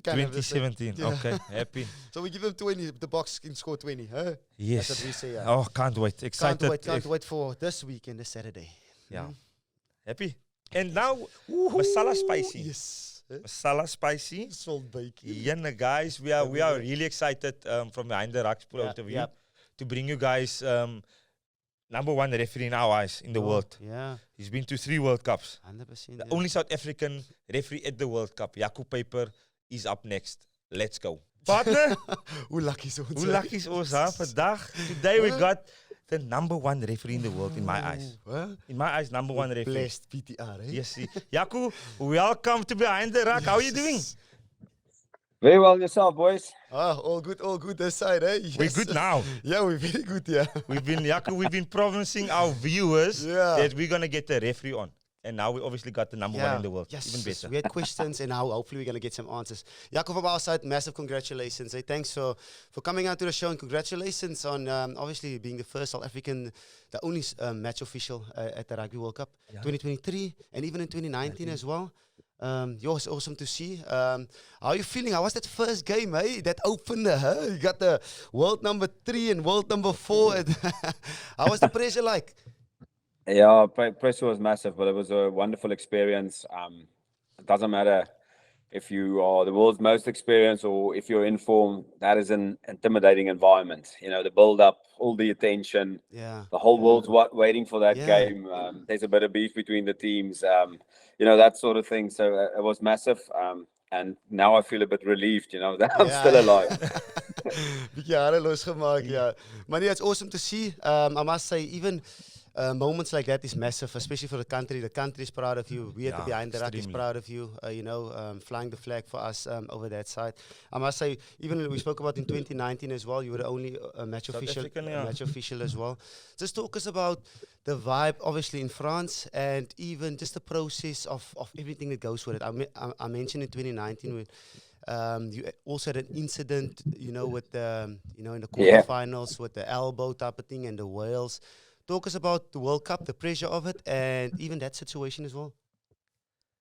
2017, okay, happy. So we give them 20, the Boks can score 20, huh? Yes. That's what we say, yeah. Oh, can't wait. Excited. Can't wait for this weekend, this Saturday. Yeah. Happy. And now, masala spicy. Yes. Masala spicy. Salt bacon. Yeah, guys, we are really excited from behind the ruck's point of view to bring you guys number 1 referee in our eyes in the world. Yeah. He's been to 3 World Cups. 100%. The only South African referee at the World Cup, Jaco Peyper, is up next. Let's go. Partner, hoe lucky is ons? Hoe lucky is ons, huh? Today we got the number 1 referee in the world, in my eyes. In my eyes, number 1 referee. Blessed PTR, eh? Yes, Jaco, welcome to Behind the Ruck. How are you doing? Very well yourself, boys. All good this side, eh? Yes. We're good now. Yeah, we're very good, yeah. We've been promising our viewers that we're going to get the referee on. And now we obviously got the number 1 in the world. Yes, even better. We had questions, and now hopefully we're going to get some answers. Jaco, from our side, massive congratulations. Hey, thanks for coming out to the show, and congratulations on obviously being the first South African, the only match official at the Rugby World Cup 2023, and even in 2019 as well. Yours awesome to see. How are you feeling? How was that first game, eh? That opener, huh? You got the world number 3 and world number 4. How was the pressure like? Yeah, pressure was massive, but it was a wonderful experience. It doesn't matter if you are the world's most experienced or if you're in form. That is an intimidating environment. The build-up, all the attention. Yeah. The whole world's waiting for that game. There's a bit of beef between the teams. That sort of thing. So it was massive. And now I feel a bit relieved, that I'm still alive. Yeah. Maar it's awesome to see. I must say, even moments like that is massive, especially for the country. The country is proud of you. We at the Behind the Ruck is proud of you. Flying the flag for us over that side. I must say, even we spoke about in 2019 as well. You were the only match official as well. Just talk us about the vibe, obviously in France, and even just the process of everything that goes with it. I mentioned in 2019 when you also had an incident, with the in the quarterfinals with the elbow type of thing and the whales. Talk us about the World Cup, the pressure of it, and even that situation as well.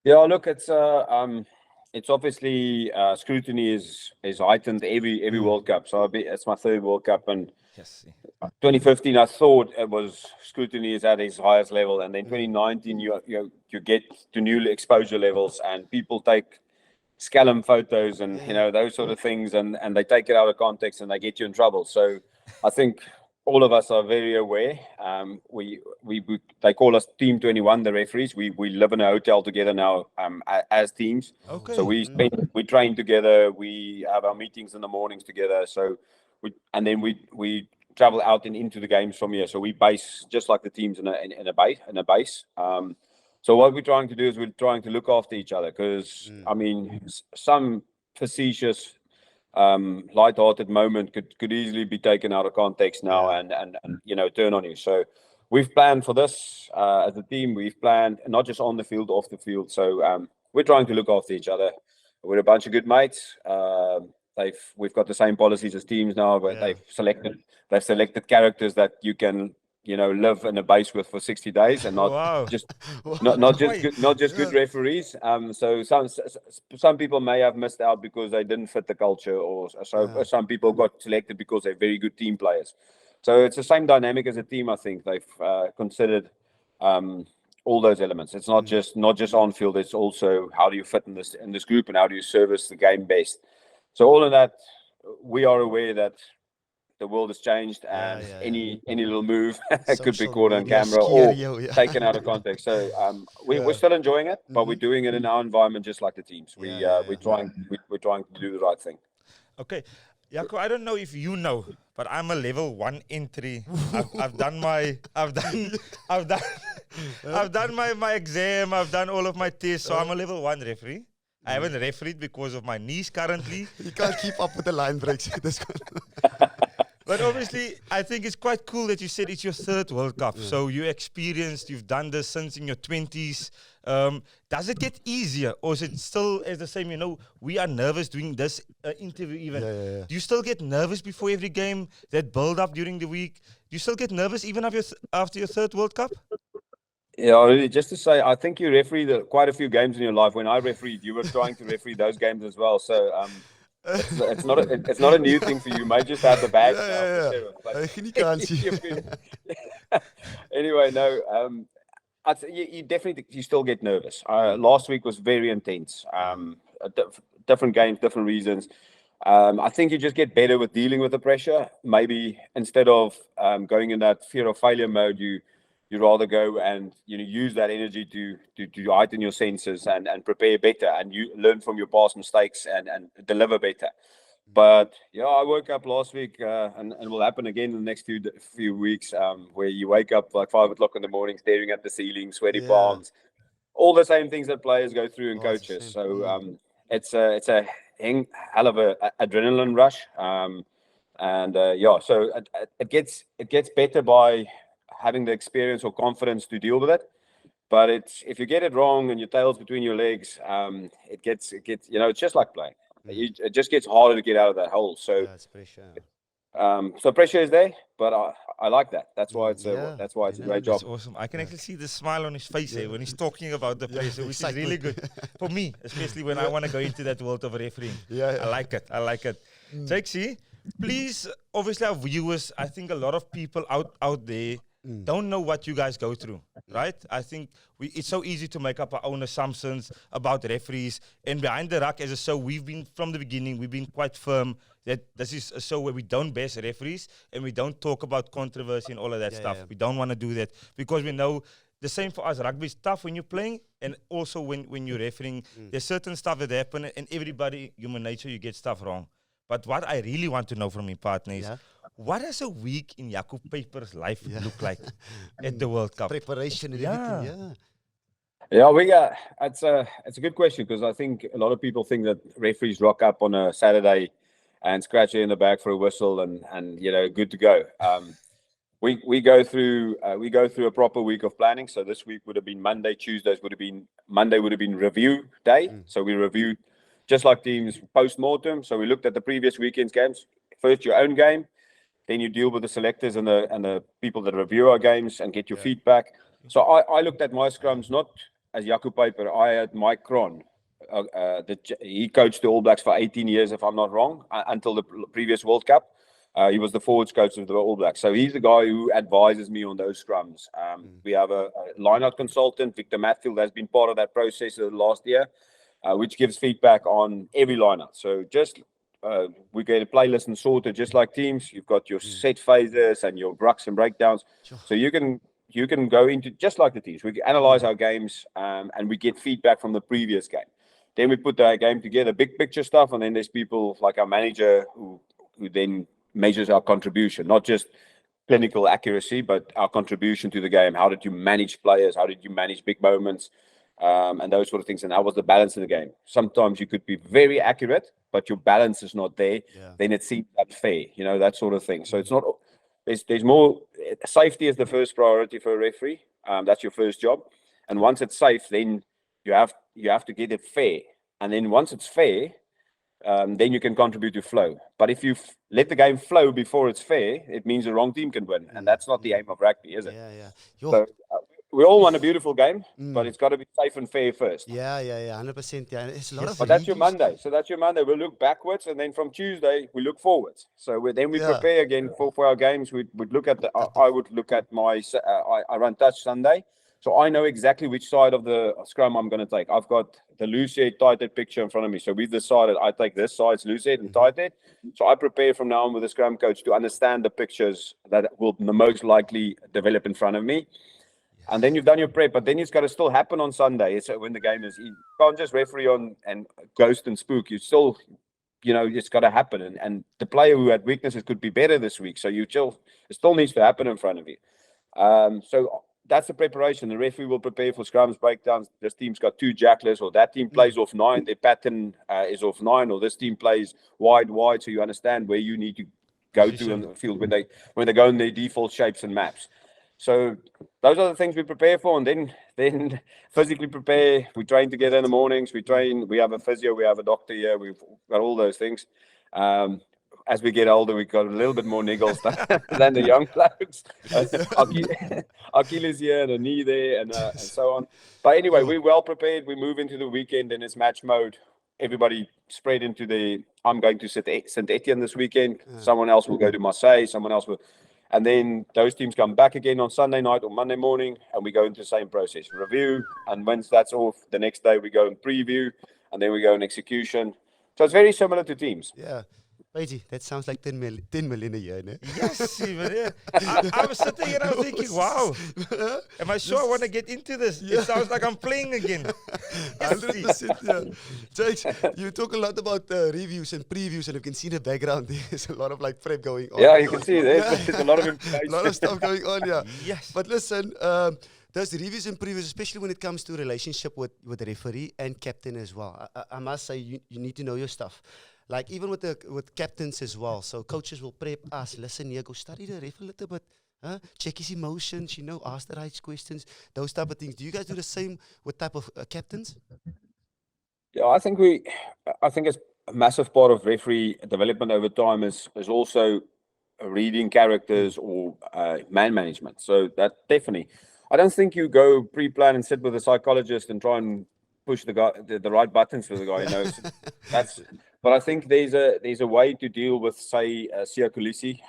Yeah, look, it's obviously scrutiny is heightened every World Cup. So it's my 3rd World Cup, and 2015 I thought it was scrutiny is at its highest level, and then 2019 you get to new exposure levels, and people take scallum photos and those sort of things, and they take it out of context and they get you in trouble. So I think all of us are very aware. They call us Team 21, the referees. We live in a hotel together now as teams. Okay. So we train together. We have our meetings in the mornings together. So we travel out and into the games from here. So we base just like the teams in a base. So what we're trying to do is we're trying to look after each other, because I mean, some facetious, light-hearted moment could easily be taken out of context now and turn on you. So we've planned for this as a team. We've planned not just on the field, off the field. So we're trying to look after each other. We're a bunch of good mates. We've got the same policies as teams now, but they've selected characters that you can live in a base with for 60 days, and not just good referees. So some people may have missed out because they didn't fit the culture, or some people got selected because they're very good team players. So it's the same dynamic as a team. I think they've considered all those elements. It's not just on field. It's also how do you fit in this group, and how do you service the game best. So all of that, we are aware that the world has changed, and any little move could be caught on camera or taken out of context. So we're still enjoying it, but we're doing it in our environment just like the teams. We're trying to do the right thing. Okay, Jaco, I don't know if you know, but I'm a level 1 entry. I've done my exam. I've done all of my tests, so I'm a level 1 referee. I haven't refereed because of my knees currently. You can't keep up with the line breaks. But obviously, I think it's quite cool that you said it's your 3rd World Cup. So you experienced, you've done this since in your 20s. Does it get easier, or is it still as the same? We are nervous doing this interview even. Do you still get nervous before every game, that build up during the week? Do you still get nervous even after your 3rd World Cup? Yeah, really, just to say, I think you refereed quite a few games in your life. When I refereed, you were trying to referee those games as well. So it's not a new thing for you. You may just have the badge now. Anyway, no. You still get nervous. Last week was very intense. Different games, different reasons. I think you just get better with dealing with the pressure. Maybe instead of going in that fear of failure mode, you rather go and use that energy to heighten your senses and prepare better, and you learn from your past mistakes and deliver better. But I woke up last week and will happen again in the next few weeks, where you wake up like 5 o'clock in the morning, staring at the ceiling, sweaty palms, all the same things that players go through and coaches. So it's a hell of a adrenaline rush, so it gets better by having the experience or confidence to deal with it. But if you get it wrong and your tail's between your legs, it gets it's just like playing. It just gets harder to get out of that hole. So that's pressure. So pressure is there, but I like that. That's why it's a great job. That's awesome. I can actually see the smile on his face here when he's talking about the pressure, which is really good for me, especially when I want to go into that world of refereeing. I like it. Jakesy, please, obviously our viewers, I think a lot of people out there don't know what you guys go through, right? I think it's so easy to make up our own assumptions about referees. And Behind the Ruck as a show, from the beginning, we've been quite firm that this is a show where we don't bash referees and we don't talk about controversy and all of that stuff. We don't want to do that because we know the same for us. Rugby is tough when you're playing, and also when you're refereeing. There's certain stuff that happen, and everybody, human nature, you get stuff wrong. But what I really want to know from my partner is, what does a week in Jaco Peyper's life look like at the World Cup? Preparation and everything, it's a good question, because I think a lot of people think that referees rock up on a Saturday and scratch it in the back for a whistle and good to go. We go through a proper week of planning. So this week would have been Monday, Monday would have been review day. So we reviewed just like teams post-mortem. So we looked at the previous weekend's games. First your own game, then you deal with the selectors and the people that review our games and get your feedback. So I looked at my scrums not as Jaco Peyper. I had Mike Cron. He coached the All Blacks for 18 years, if I'm not wrong, until the previous World Cup. He was the forwards coach of the All Blacks. So he's the guy who advises me on those scrums. We have a line-out consultant, Victor Matfield, has been part of that process of the last year, which gives feedback on every line-out. So just we get a playlist and sorted just like teams. You've got your set phases and your rucks and breakdowns. So you can go into just like the teams. We analyze our games and we get feedback from the previous game. Then we put the game together, big picture stuff, and then there's people like our manager who then measures our contribution, not just clinical accuracy, but our contribution to the game. How did you manage players? How did you manage big moments? And those sort of things. And how was the balance in the game? Sometimes you could be very accurate, but your balance is not there. Then it seems unfair, you know, that sort of thing. So it's not, there's more, safety is the first priority for a referee. That's your first job. And once it's safe, then you have to get it fair. And then once it's fair, then you can contribute to flow. But if you let the game flow before it's fair, it means the wrong team can win. And that's not the aim of rugby, is it? So, we all want a beautiful game, but it's got to be safe and fair first. 100%. Yeah, it's a lot of. But that's your Monday. So that's your Monday. We'll look backwards, and then from Tuesday we look forwards. So we prepare again for our games. We would look at I would look at my. I run touch Sunday, so I know exactly which side of the scrum I'm going to take. I've got the loose head, tight head picture in front of me. So we've decided I take this side's loose head and tight head. So I prepare from now on with the scrum coach to understand the pictures that will the most likely develop in front of me. And then you've done your prep, but then it's got to still happen on Sunday. It's when the game is, you can't just referee on and ghost and spook. You still, you know, it's got to happen. And the player who had weaknesses could be better this week. So it still needs to happen in front of you. So that's the preparation. The referee will prepare for scrums, breakdowns. This team's got 2 jacklers, or that team plays off 9. Their pattern is off 9, or this team plays wide. So you understand where you need to go to on the field when they go in their default shapes and maps. So those are the things we prepare for, and then physically prepare. We train together in the mornings. We have a physio, we have a doctor here. We've got all those things. As we get older, we've got a little bit more niggles than the young blokes. Achilles here and a knee there, and so on. But anyway, we're well prepared. We move into the weekend, and it's match mode. Everybody spread into I'm going to Saint Etienne this weekend. Someone else will go to Marseille. Someone else will. And then those teams come back again on Sunday night or Monday morning, and we go into the same process. Review, and once that's off, the next day we go and preview, and then we go in execution. So it's very similar to teams. Yeah. Paige, that sounds like 10 million a year, no? Yes, even, I was sitting here and I was thinking, wow, am I sure I want to get into this? It sounds like I'm playing again. 100%, yeah. Jakes, you talk a lot about reviews and previews, and you can see the background. There's a lot of like prep going on. Yeah, you can see there's a lot of information. A lot of stuff going on, yeah. Yes. But listen, there's reviews and previews, especially when it comes to relationship with the referee and captain as well. I must say, you need to know your stuff. Like even with captains as well. So coaches will prep us. Listen here, go study the ref a little bit. Check his emotions, ask the right questions, those type of things. Do you guys do the same with type of captains? Yeah, I think it's a massive part of referee development over time is also reading characters or man management. So that definitely. I don't think you go pre-plan and sit with a psychologist and try and push the guy the right buttons for the guy. But I think there's a way to deal with, say, Siya Kolisi,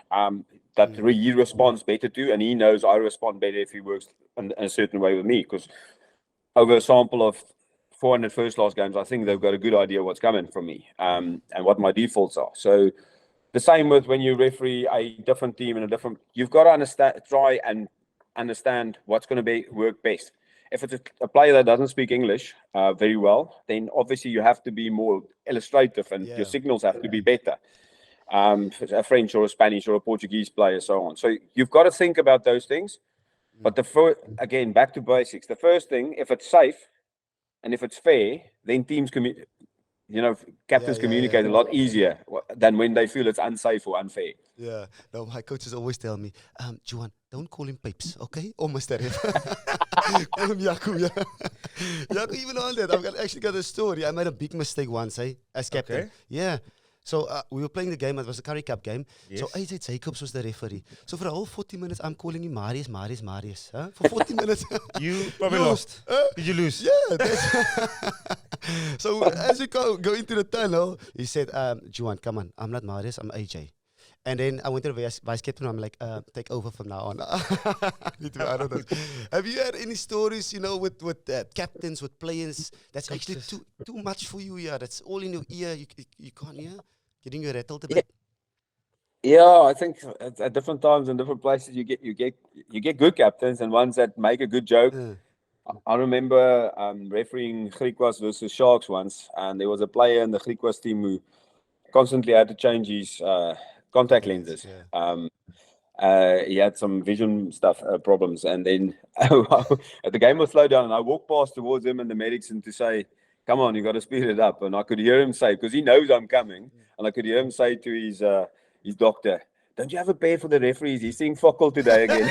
that he responds better to, and he knows I respond better if he works in a certain way with me. Because over a sample of 400 first-class games, I think they've got a good idea what's coming from me and what my defaults are. So the same with when you referee a different team and you've got to try and understand what's going to work best. If it's a player that doesn't speak English very well, then obviously you have to be more illustrative and your signals have to be better. A French or a Spanish or a Portuguese player, so on. So you've got to think about those things. But again, back to basics. The first thing, if it's safe and if it's fair, then teams captains communicate a lot easier than when they feel it's unsafe or unfair. Yeah. No, my coaches always tell me, Juan, don't call him Papes, okay? Or Mr. Ref. Call him Jaco, yeah. Jaco, even on that, I've actually got a story. I made a big mistake once, as captain. Okay. Yeah. So we were playing the game. It was a Currie Cup game. Yes. So AJ Jacobs was the referee. So for a whole 40 minutes, I'm calling him Marius. Huh? For 40 minutes. You probably lost. Did you lose? Yeah. So as we go into the tunnel, he said, Juan, come on. I'm not Marius. I'm AJ. And then I went to the vice captain. I'm like, take over from now on. Need to be out of this. Have you had any stories, with captains, with players, that's actually too much for you? Yeah, that's all in your ear. You can't hear. Getting you rattled a bit. Yeah, I think at different times and different places you get good captains and ones that make a good joke. I remember refereeing Griquas versus Sharks once, and there was a player in the Griquas team who constantly had to change his contact lenses. He had some vision stuff problems, and then the game was slowed down, and I walked past towards him and the medics and to say, "Come on, you got to speed it up." And I could hear him say, because he knows I'm coming, and I could hear him say to his doctor, "Don't you have a pair for the referees? He's seeing Fokkel today again."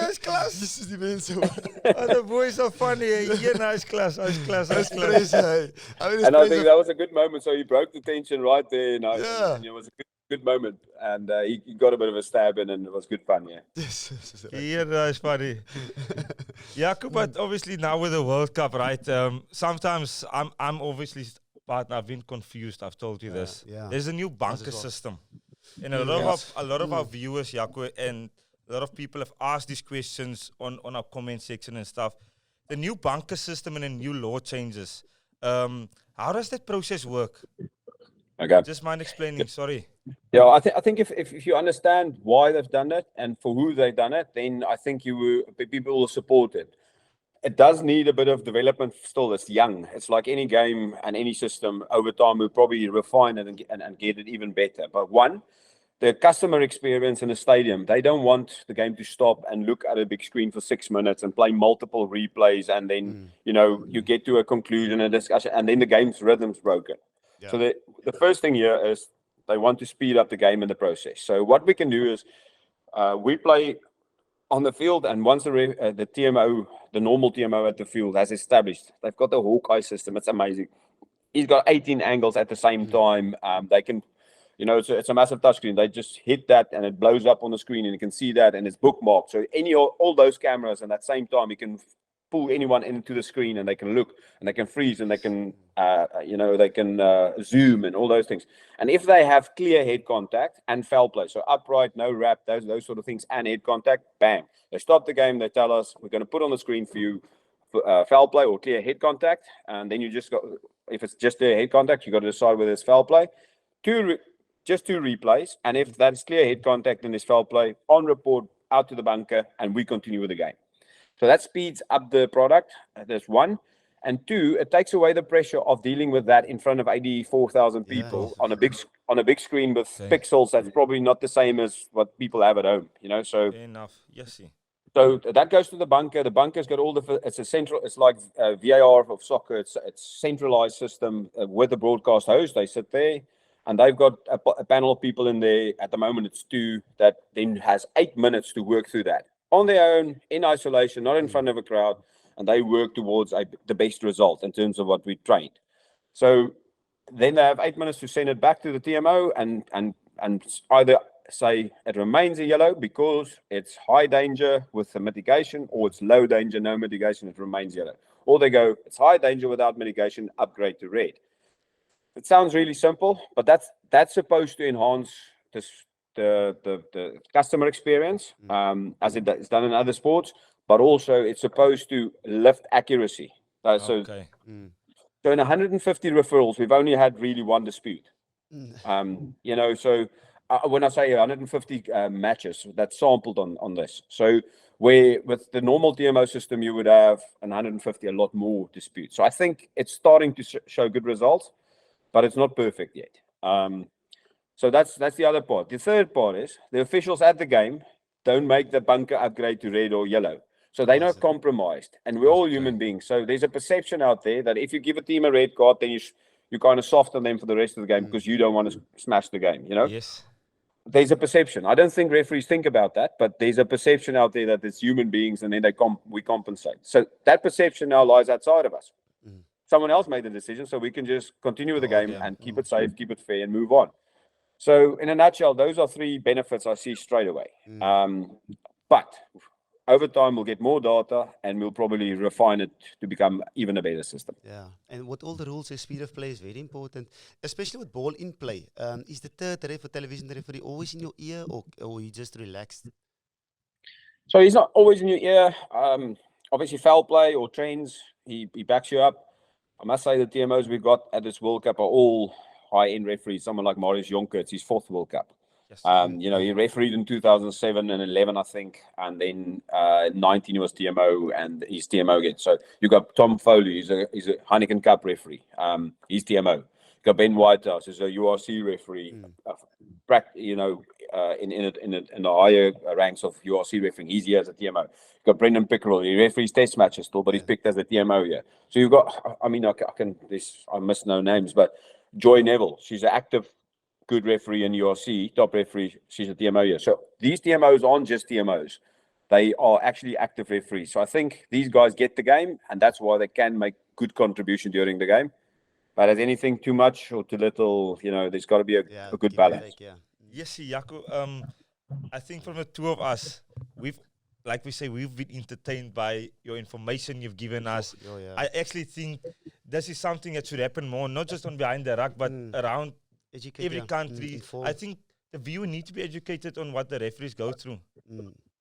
Nice class. This is the main so. The boys are funny. Yeah, nice class. And I think that was a good moment. So he broke the tension right there, and it was a good moment. And he got a bit of a stab in, and it was good fun. Yeah, that's funny. Jaco, but obviously now with the World Cup, right? Sometimes I'm obviously, but I've been confused. I've told you this. There's a new bunker system. And a lot of our viewers, Jaco, and a lot of people have asked these questions on our comment section and stuff. The new bunker system and the new law changes. How does that process work? Okay. Just mind explaining. Sorry. Yeah, I think if you understand why they've done it and for who they've done it, then I think people will support it. It does need a bit of development still. It's young. It's like any game and any system. Over time, we'll probably refine it and get it even better. But one, the customer experience in the stadium, they don't want the game to stop and look at a big screen for 6 minutes and play multiple replays, and then you get to a conclusion and discussion, and then the game's rhythm's broken. So the first thing here is they want to speed up the game in the process. So what we can do is we play on the field, and once the TMO, the normal TMO at the field has established, they've got the Hawkeye system. It's amazing. He's got 18 angles at the same time. They can, it's a massive touchscreen. They just hit that and it blows up on the screen, and you can see that, and it's bookmarked. So all those cameras, and at the same time, you can pull anyone into the screen, and they can look, and they can freeze, and they can, zoom and all those things. And if they have clear head contact and foul play, so upright, no wrap, those sort of things, and head contact, bam, they stop the game. They tell us, we're going to put on the screen for you foul play or clear head contact, and then you just got, if it's just a head contact, you got to decide whether it's foul play. Just two replays, and if that is clear head contact and there's foul play, on report, out to the bunker, and we continue with the game. So that speeds up the product. That's one. And two, it takes away the pressure of dealing with that in front of 84,000 people on a big screen with pixels. That's probably not the same as what people have at home. So fair enough. Yes. So that goes to the bunker. The bunker's got all it's like VAR of soccer. It's centralized system with the broadcast host. They sit there, and they've got a panel of people in there. At the moment, it's 2 that then has 8 minutes to work through that on their own, in isolation, not in front of a crowd, and they work towards the best result in terms of what we trained. So then they have 8 minutes to send it back to the TMO and either say it remains a yellow because it's high danger with the mitigation, or it's low danger, no mitigation, it remains yellow. Or they go, it's high danger without mitigation, upgrade to red. It sounds really simple, but that's supposed to enhance the customer experience, as it's done in other sports, but also it's supposed to lift accuracy. So in 150 referrals, we've only had really one dispute. So when I say 150 matches that's sampled on this, so where with the normal DMO system, you would have 150 a lot more disputes. So I think it's starting to show good results, but it's not perfect yet. So that's the other part. The third part is the officials at the game don't make the bunker upgrade to red or yellow. So they're not compromised. And we're all human beings. So there's a perception out there that if you give a team a red card, then you kind of soften them for the rest of the game because you don't want to smash the game, Yes. There's a perception. I don't think referees think about that, but there's a perception out there that it's human beings, and then we compensate. So that perception now lies outside of us. Someone else made the decision, so we can just continue with the game and keep it safe, keep it fair, and move on. So in a nutshell, those are 3 benefits I see straight away. But over time, we'll get more data, and we'll probably refine it to become even a better system. Yeah, and with all the rules, the speed of play is very important, especially with ball in play. Is the third ref or television referee always in your ear, or you just relaxed? So he's not always in your ear. Obviously, foul play or trends, he backs you up. I must say the TMOs we've got at this World Cup are all high-end referees. Someone like Marius Jonker, it's his 4th World Cup. Yes. He refereed in 2007 and 11, I think, and then 19 he was TMO, and he's TMO again. So you got Tom Foley, he's a Heineken Cup referee. He's TMO. You Ben Whitehouse is a URC referee, in the higher ranks of URC refereeing. He's here as a TMO. You've got Brendan Pickerel, he referees test matches still, but he's picked as a TMO here. So you've got, I must know names, but Joy Neville, she's an active, good referee in URC, top referee, she's a TMO here. So these TMOs aren't just TMOs. They are actually active referees. So I think these guys get the game, and that's why they can make good contribution during the game. But as anything too much or too little, there's got to be a good balance. Yes, Jaco. I think from the two of us, we've been entertained by your information you've given us. I actually think this is something that should happen more, not just on Behind the Ruck, but around every country. I think the viewer needs to be educated on what the referees go through.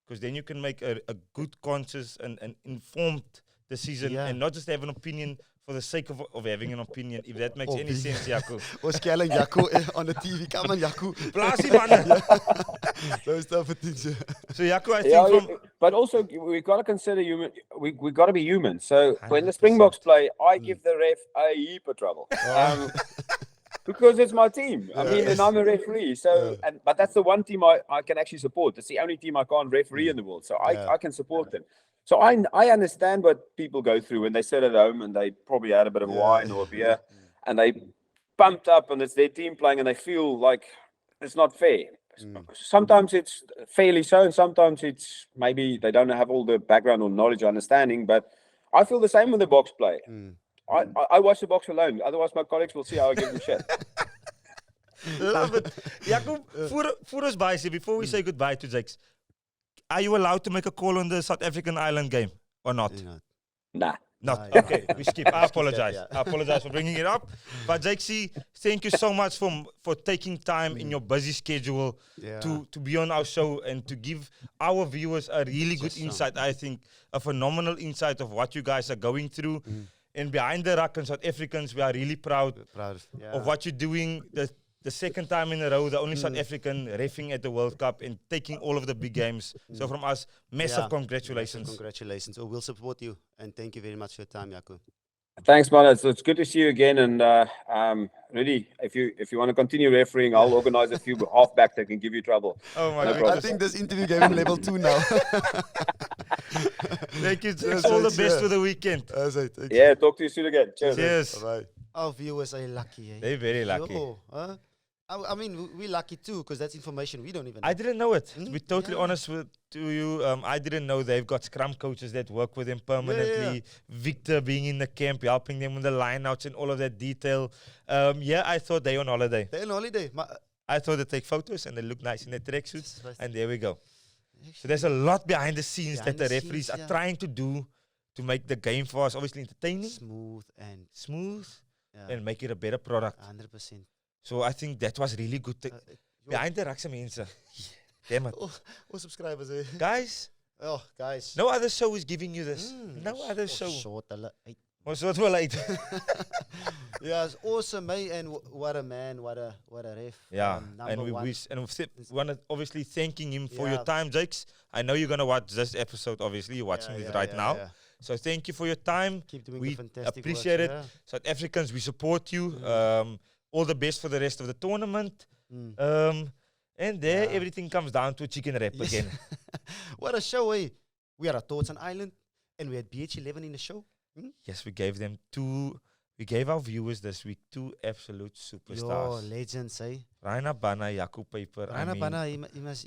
Because then you can make a good, conscious and informed decision and not just have an opinion for the sake of having an opinion, if that makes any sense, Jaco. Was Kelly Jaco on the TV? Come on, Jaco. Blaasie, man. Those type of things. So, Jaco, I think but also, we've got to consider human. We've got to be human. So, 100%. When the Springboks play, I give the ref a heap of trouble. Because it's my team. And I'm a referee. So, but that's the one team I can actually support. It's the only team I can't referee in the world. So I can support them. So I understand what people go through when they sit at home and they probably had a bit of wine or a beer and they pumped up and it's their team playing and they feel like it's not fair. Sometimes it's fairly so, and sometimes it's maybe they don't have all the background or knowledge or understanding. But I feel the same when the Boks play. I watch the Boks alone. Otherwise, my colleagues will see how I give them shit. Love it. Jaco, for us, before we say goodbye to Jakes, are you allowed to make a call on the South African Ireland game or not? Nah. Not. Okay, we skip. I apologize. I apologize for bringing it up. But Jakesy, thank you so much for taking time in your busy schedule to be on our show and to give our viewers a really good insight, I think, a phenomenal insight of what you guys are going through. And Behind the Ruck and South Africans, we are really proud of what you're doing. The second time in a row, the only South African reffing at the World Cup and taking all of the big games. So from us, massive congratulations. Congratulations. We'll support you. And thank you very much for your time, Jaco. Thanks, man. It's good to see you again. And Rudy, if you want to continue refereeing, I'll organize a few halfbacks that can give you trouble. Oh my God! I think this interview gave him level 2 now. Thank you. All the best for the weekend. Talk to you soon again. Cheers. Bye. Our viewers are lucky. They're very lucky. I mean, we're lucky too, because that's information we don't even know. I didn't know it. To be totally honest to you, I didn't know they've got scrum coaches that work with them permanently. Victor being in the camp, helping them with the lineouts and all of that detail. I thought they were on holiday. They're on holiday. I thought they take photos and they look nice in their tracksuits. And there we go. So there's a lot behind the scenes that the referees are trying to do to make the game for us obviously entertaining. Smooth. And make it a better product. 100%. So I think that was really good. Behind the Ruck mense. Damn it. Oh, subscribers, eh? Guys. Oh, guys. No other show is giving you this. No other show. What will I Yeah, it's awesome, mate. And what a man, what a ref. Yeah. And we want to obviously thanking him for your time, Jakes. I know you're going to watch this episode, obviously. You're watching it right now. Yeah. So thank you for your time. Keep doing we fantastic appreciate work, it. South Africans, we support you. All the best for the rest of the tournament. And there, everything comes down to a chicken wrap again. What a show, eh? We had our thoughts on Ireland, and we had BH11 in the show. Yes, we gave our viewers this week 2 absolute superstars. Legends, eh? Bryan Habana, Jaco Peyper. Bryan Habana, he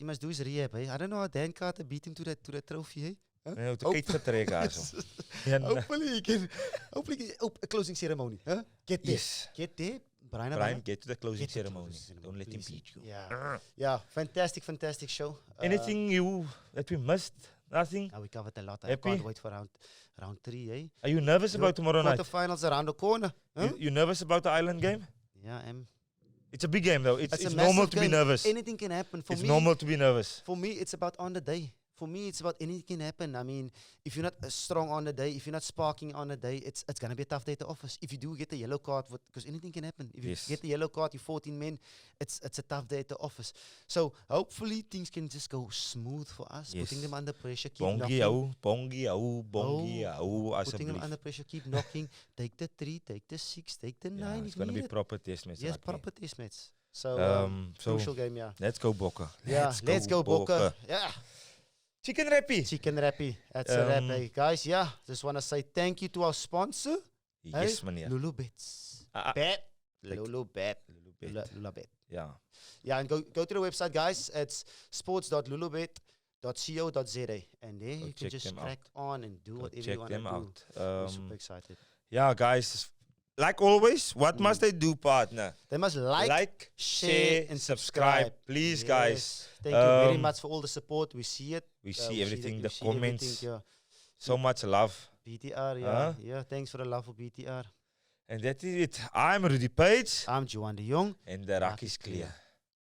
must do his rehab, eh? I don't know how Dan Carter beat him to that trophy, eh? Hopefully he can. Hopefully, a closing ceremony. Huh? Get there. Yes. Get there. Brian, get to the closing ceremony. Don't let him beat you. Yeah. Fantastic show. Anything that we missed? Nothing? We covered a lot. I can't wait for round 3, eh? Are you nervous about tomorrow night? Quarterfinals around the corner. Huh? You nervous about the Ireland game? Yeah, I am. It's a big game though. It's normal to be nervous. Anything can happen. It's normal to be nervous. For me, it's about on the day. for me, it's about anything can happen. I mean, if you're not strong on the day, if you're not sparking on the day, it's gonna be a tough day at the office. If you do get a yellow card, because anything can happen. If you get the yellow card, you're 14 men. It's a tough day at the office. So hopefully things can just go smooth for us. Putting them under pressure, keep knocking. Putting them under pressure, keep knocking. Take the 3, take the 6, take the 9. It's gonna be proper test match. Yes, proper test match. So crucial game, yeah. Let's go Bokke. Yeah, let's go Bokke. Yeah. Chicken Rappy. That's a wrap, hey, guys. Yeah, just want to say thank you to our sponsor. Yes, meneer. LulaBet. LulaBet. Yeah. Yeah, and go to the website, guys. It's sports.lulabet.co.za, and there you can just crack on and do whatever you want to do. I'm super excited. Yeah, guys. Like always, what must they do, partner? They must like, share, and subscribe. Please, guys. Thank you very much for all the support. We see it. We see everything, the comments. So much love. BTR, yeah. Yeah, thanks for the love for BTR. And that is it. I'm Rudy Page. I'm Johan de Jong. And the Ruck is clear.